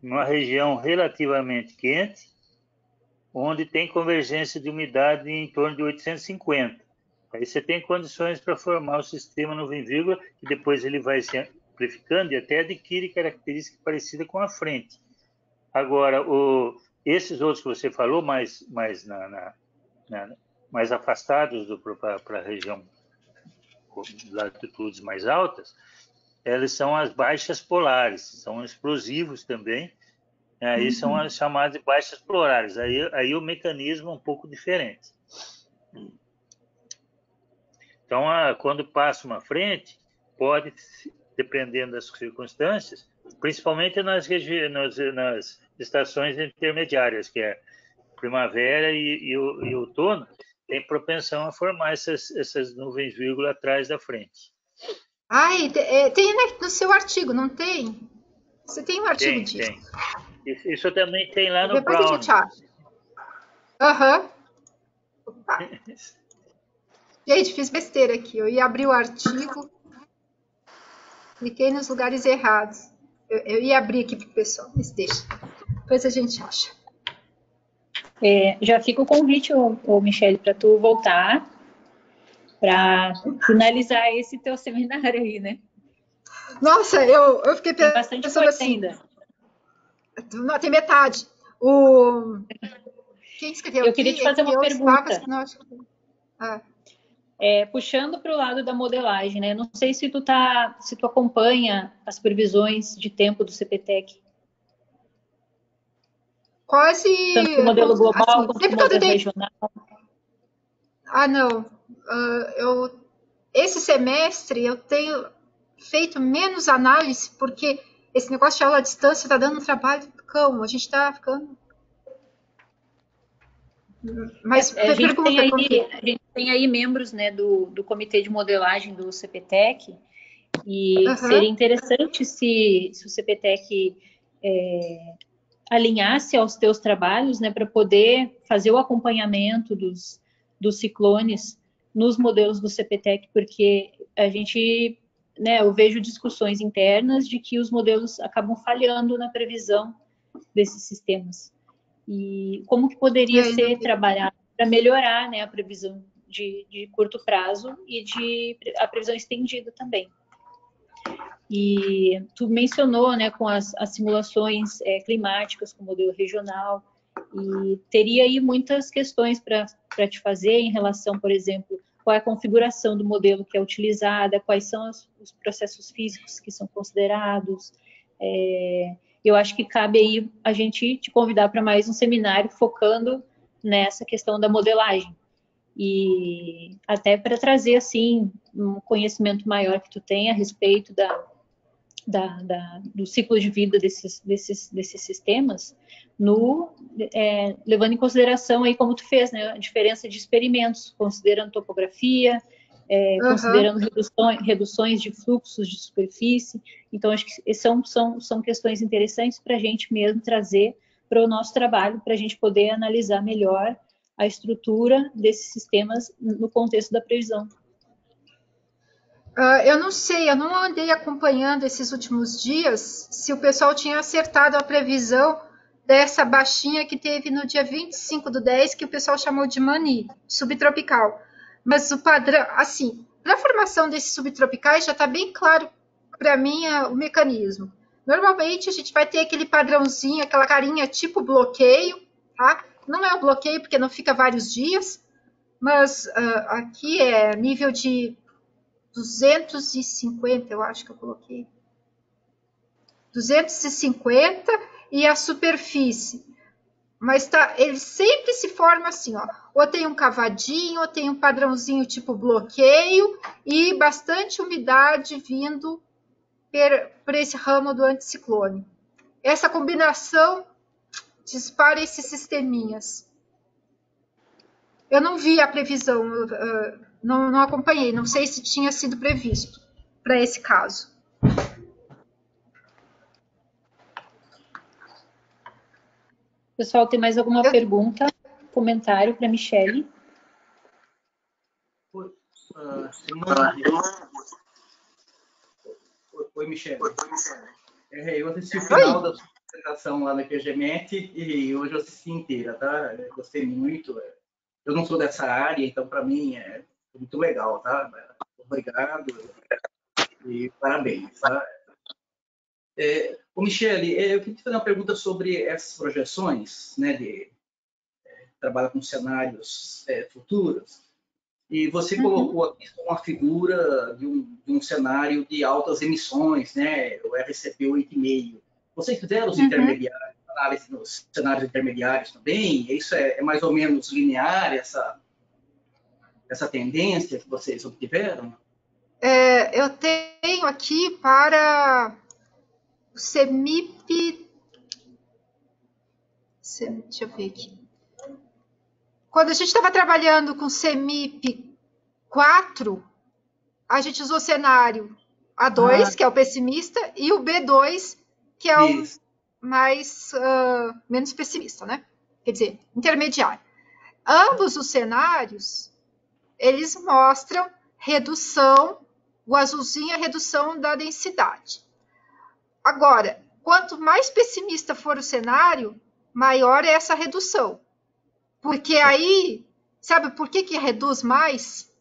numa região relativamente quente, onde tem convergência de umidade em torno de 850. Aí você tem condições para formar o sistema nuvem-vírgula, que depois ele vai se amplificando e até adquire característica parecida com a frente. Agora, esses outros que você falou, mais afastados para a região de latitudes mais altas, eles são as baixas polares, são explosivos também, aí são as chamadas de baixas polares, aí o mecanismo é um pouco diferente. Então, quando passa uma frente, pode, dependendo das circunstâncias, principalmente nas estações intermediárias, que é primavera e outono, tem propensão a formar essas nuvens vírgula atrás da frente. Tem no seu artigo, não tem? Você tem um artigo disso? Tem. Isso também tem lá no Depois Brown. a gente acha. Aham. Gente, fiz besteira aqui. Eu ia abrir o artigo, cliquei nos lugares errados. Eu ia abrir aqui para o pessoal, mas deixa. Depois a gente acha. Já fica o convite, Michele, para tu voltar para finalizar esse teu seminário aí, né? Nossa, eu fiquei pensando. Tem bastante coisa assim, ainda. Não, tem metade. Quem escreveu? Eu queria te fazer uma pergunta. Puxando para o lado da modelagem, né? Não sei se tu acompanha as previsões de tempo do CPTEC. Quase. Tanto o modelo global assim, quanto o modelo regional. Não. Esse semestre eu tenho feito menos análise, porque esse negócio de aula à distância está dando um trabalho do cão. A gente está ficando. Mas a gente tem aí membros, né, do comitê de modelagem do CPTEC, e seria interessante se o CPTEC alinhasse aos teus trabalhos, né, para poder fazer o acompanhamento dos ciclones nos modelos do CPTEC, porque a gente, né, eu vejo discussões internas de que os modelos acabam falhando na previsão desses sistemas. E como que poderia ser trabalhado para melhorar, né, a previsão de curto prazo e a previsão estendida também. E tu mencionou, né, com as simulações climáticas com o modelo regional, e teria aí muitas questões para te fazer em relação, por exemplo, qual é a configuração do modelo que é utilizada, quais são os processos físicos que são considerados. Eu acho que cabe aí a gente te convidar para mais um seminário focando nessa questão da modelagem. E até para trazer, assim, um conhecimento maior que tu tem a respeito do ciclo de vida desses sistemas, levando em consideração aí como tu fez, né, a diferença de experimentos, considerando topografia, considerando reduções de fluxos de superfície. Então, acho que são questões interessantes para a gente mesmo trazer para o nosso trabalho, para a gente poder analisar melhor a estrutura desses sistemas no contexto da previsão. Eu não sei, eu não andei acompanhando esses últimos dias se o pessoal tinha acertado a previsão dessa baixinha que teve no dia 25/10, que o pessoal chamou de Mani, subtropical. Mas o padrão, assim, para a formação desses subtropicais já está bem claro para mim o mecanismo. Normalmente a gente vai ter aquele padrãozinho, aquela carinha tipo bloqueio, tá? Não é um bloqueio porque não fica vários dias, mas aqui é nível de 250, eu acho que eu coloquei. 250 e a superfície. Mas ele sempre se forma assim, ó. Ou tem um cavadinho, ou tem um padrãozinho tipo bloqueio e bastante umidade vindo por esse ramo do anticiclone. Essa combinação dispara esses sisteminhas. Eu não vi a previsão, não acompanhei, não sei se tinha sido previsto para esse caso. Pessoal, tem mais alguma pergunta, comentário para a Michele? Oi, Michele. Eu assisti o final da sua apresentação lá na QGMET e hoje eu assisti inteira, tá? Gostei muito. Eu não sou dessa área, então para mim é muito legal, tá? Obrigado e parabéns, tá? Michele, eu queria te fazer uma pergunta sobre essas projeções, né, de trabalhar com cenários futuros, e você colocou aqui uma figura de um cenário de altas emissões, né, o RCP 8,5. Vocês fizeram os intermediários, análise nos cenários intermediários também? Isso é mais ou menos linear, essa tendência que vocês obtiveram? Eu tenho aqui para o CEMIP. Deixa eu ver aqui. Quando a gente estava trabalhando com CEMIP 4, a gente usou o cenário A2, que é o pessimista, e o B2, que é o mais menos pessimista, né? Quer dizer, intermediário. Ambos os cenários, eles mostram redução, o azulzinho é redução da densidade. Agora, quanto mais pessimista for o cenário, maior é essa redução. Porque aí, sabe por que reduz mais?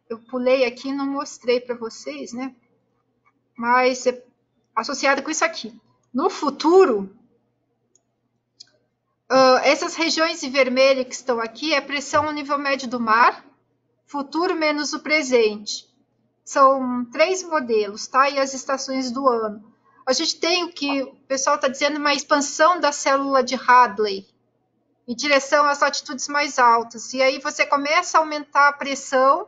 Eu pulei aqui e não mostrei para vocês, né? Mas é associado com isso aqui. No futuro, essas regiões em vermelho que estão aqui é pressão no nível médio do mar, futuro menos o presente. São 3 modelos, tá? E as estações do ano. A gente tem o que o pessoal está dizendo, uma expansão da célula de Hadley em direção às latitudes mais altas. E aí você começa a aumentar a pressão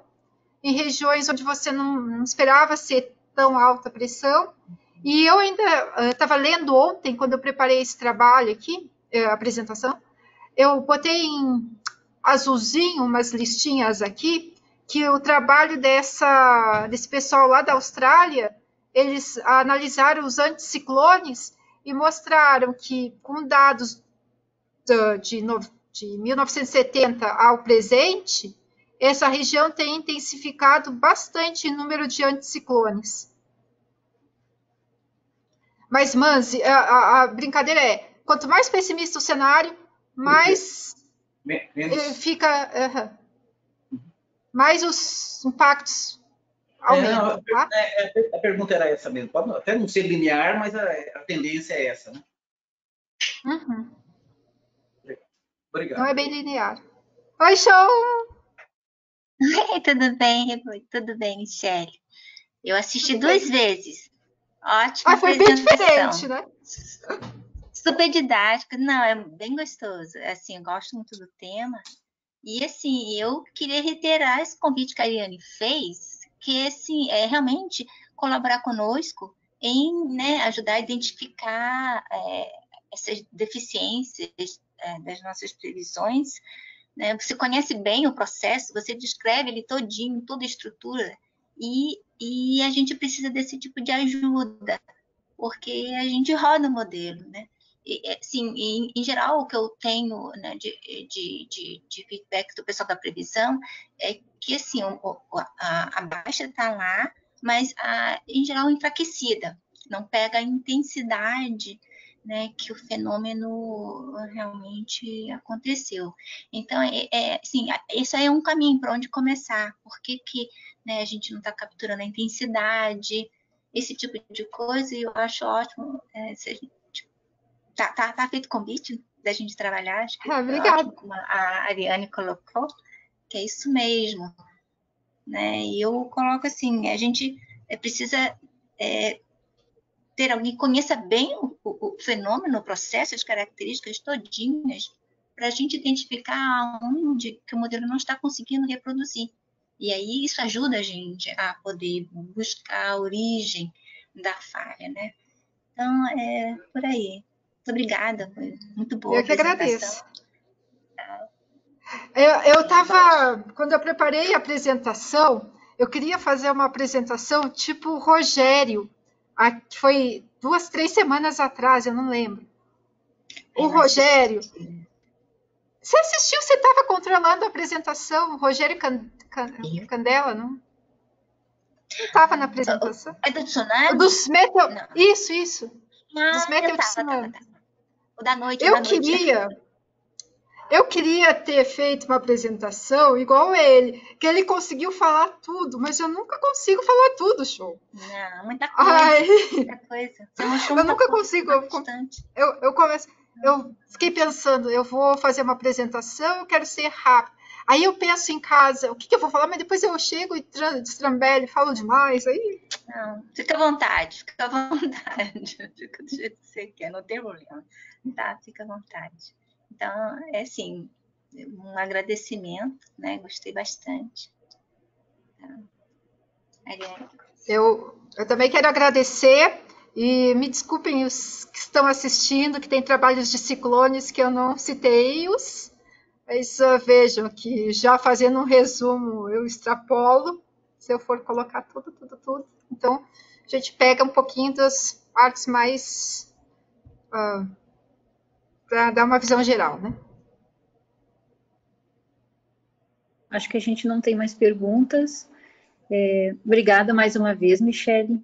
em regiões onde você não esperava ser tão alta a pressão. E eu ainda estava lendo ontem, quando eu preparei esse trabalho aqui, a apresentação, eu botei azulzinho, umas listinhas aqui, que o trabalho desse pessoal lá da Austrália, eles analisaram os anticiclones e mostraram que, com dados de 1970 ao presente, essa região tem intensificado bastante o número de anticiclones. Mas, Manzi, a brincadeira é, quanto mais pessimista o cenário, mais fica... mais os impactos aumentam, tá? A pergunta era essa mesmo. Pode até não ser linear, mas a tendência é essa, né? Uhum. Obrigado. Não é bem linear. Oi, show! Tudo bem, Michele. Eu assisti 2 vezes. Ótima foi bem apresentação. diferente, né? Super didático. Não, é bem gostoso. Assim, eu gosto muito do tema. E, assim, eu queria reiterar esse convite que a Ariane fez, que, assim, é realmente colaborar conosco em, né, ajudar a identificar essas deficiências das nossas previsões. Né? Você conhece bem o processo, você descreve ele todinho, toda a estrutura, e a gente precisa desse tipo de ajuda, porque a gente roda o modelo, né? Assim, em geral, o que eu tenho, né, de feedback do pessoal da previsão é que, assim, a baixa está lá, mas, em geral, enfraquecida. Não pega a intensidade, né, que o fenômeno realmente aconteceu. Então, assim, isso aí é um caminho para onde começar. Por que, né, a gente não está capturando a intensidade, esse tipo de coisa, e eu acho ótimo se a gente... Tá feito o convite da gente trabalhar, acho que obrigada. ótimo, como a Ariane colocou, que é isso mesmo. Né? E eu coloco assim, a gente precisa ter alguém que conheça bem o fenômeno, o processo, as características todinhas, para a gente identificar onde que o modelo não está conseguindo reproduzir. E aí isso ajuda a gente a poder buscar a origem da falha, né? Então, é por aí. Muito obrigada, foi muito boa Eu que a apresentação. agradeço. Quando eu preparei a apresentação, eu queria fazer uma apresentação tipo o Rogério, que foi 2, 3 semanas atrás, eu não lembro. O Rogério. Você assistiu? Você estava controlando a apresentação? O Rogério Candela, não? Não estava na apresentação? É do tsunami? Dos Isso. Dos Meteor Tsunami. O da noite. Eu queria ter feito uma apresentação igual ele, que ele conseguiu falar tudo, mas eu nunca consigo falar tudo, show. Não, muita coisa. Muita coisa. Você mostrou eu nunca consigo. Eu fiquei pensando, eu vou fazer uma apresentação, eu quero ser rápido. Aí eu penso em casa, o que eu vou falar, mas depois eu chego e destrambelho, falo demais. Aí... Não, fica à vontade. Fica do jeito que você quer, não tem problema. Tá, fica à vontade. Então, é assim, um agradecimento, né? Gostei bastante. Tá. Eu também quero agradecer e me desculpem os que estão assistindo, que tem trabalhos de ciclones que eu não citei-os, mas vejam que já fazendo um resumo eu extrapolo, se eu for colocar tudo. Então, a gente pega um pouquinho das partes mais... para dar uma visão geral, né? Acho que a gente não tem mais perguntas. Obrigada mais uma vez, Michele,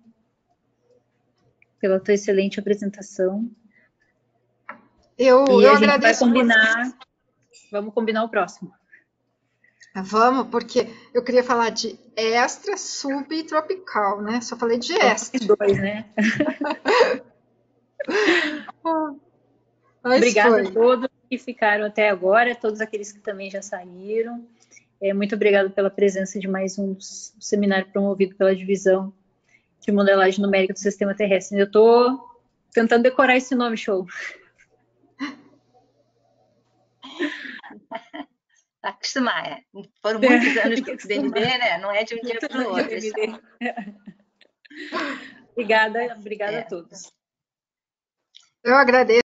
pela tua excelente apresentação. Eu agradeço. Vamos combinar o próximo. Vamos, porque eu queria falar de extra, sub e tropical, né? Só falei de extra. 2, né? Obrigada a todos que ficaram até agora, todos aqueles que também já saíram. Muito obrigada pela presença de mais um seminário promovido pela Divisão de Modelagem Numérica do Sistema Terrestre. Eu estou tentando decorar esse nome, show. Acostumar. Foram muitos anos de CDMD, né? Não é de um dia para o outro. Obrigada a todos. Eu agradeço.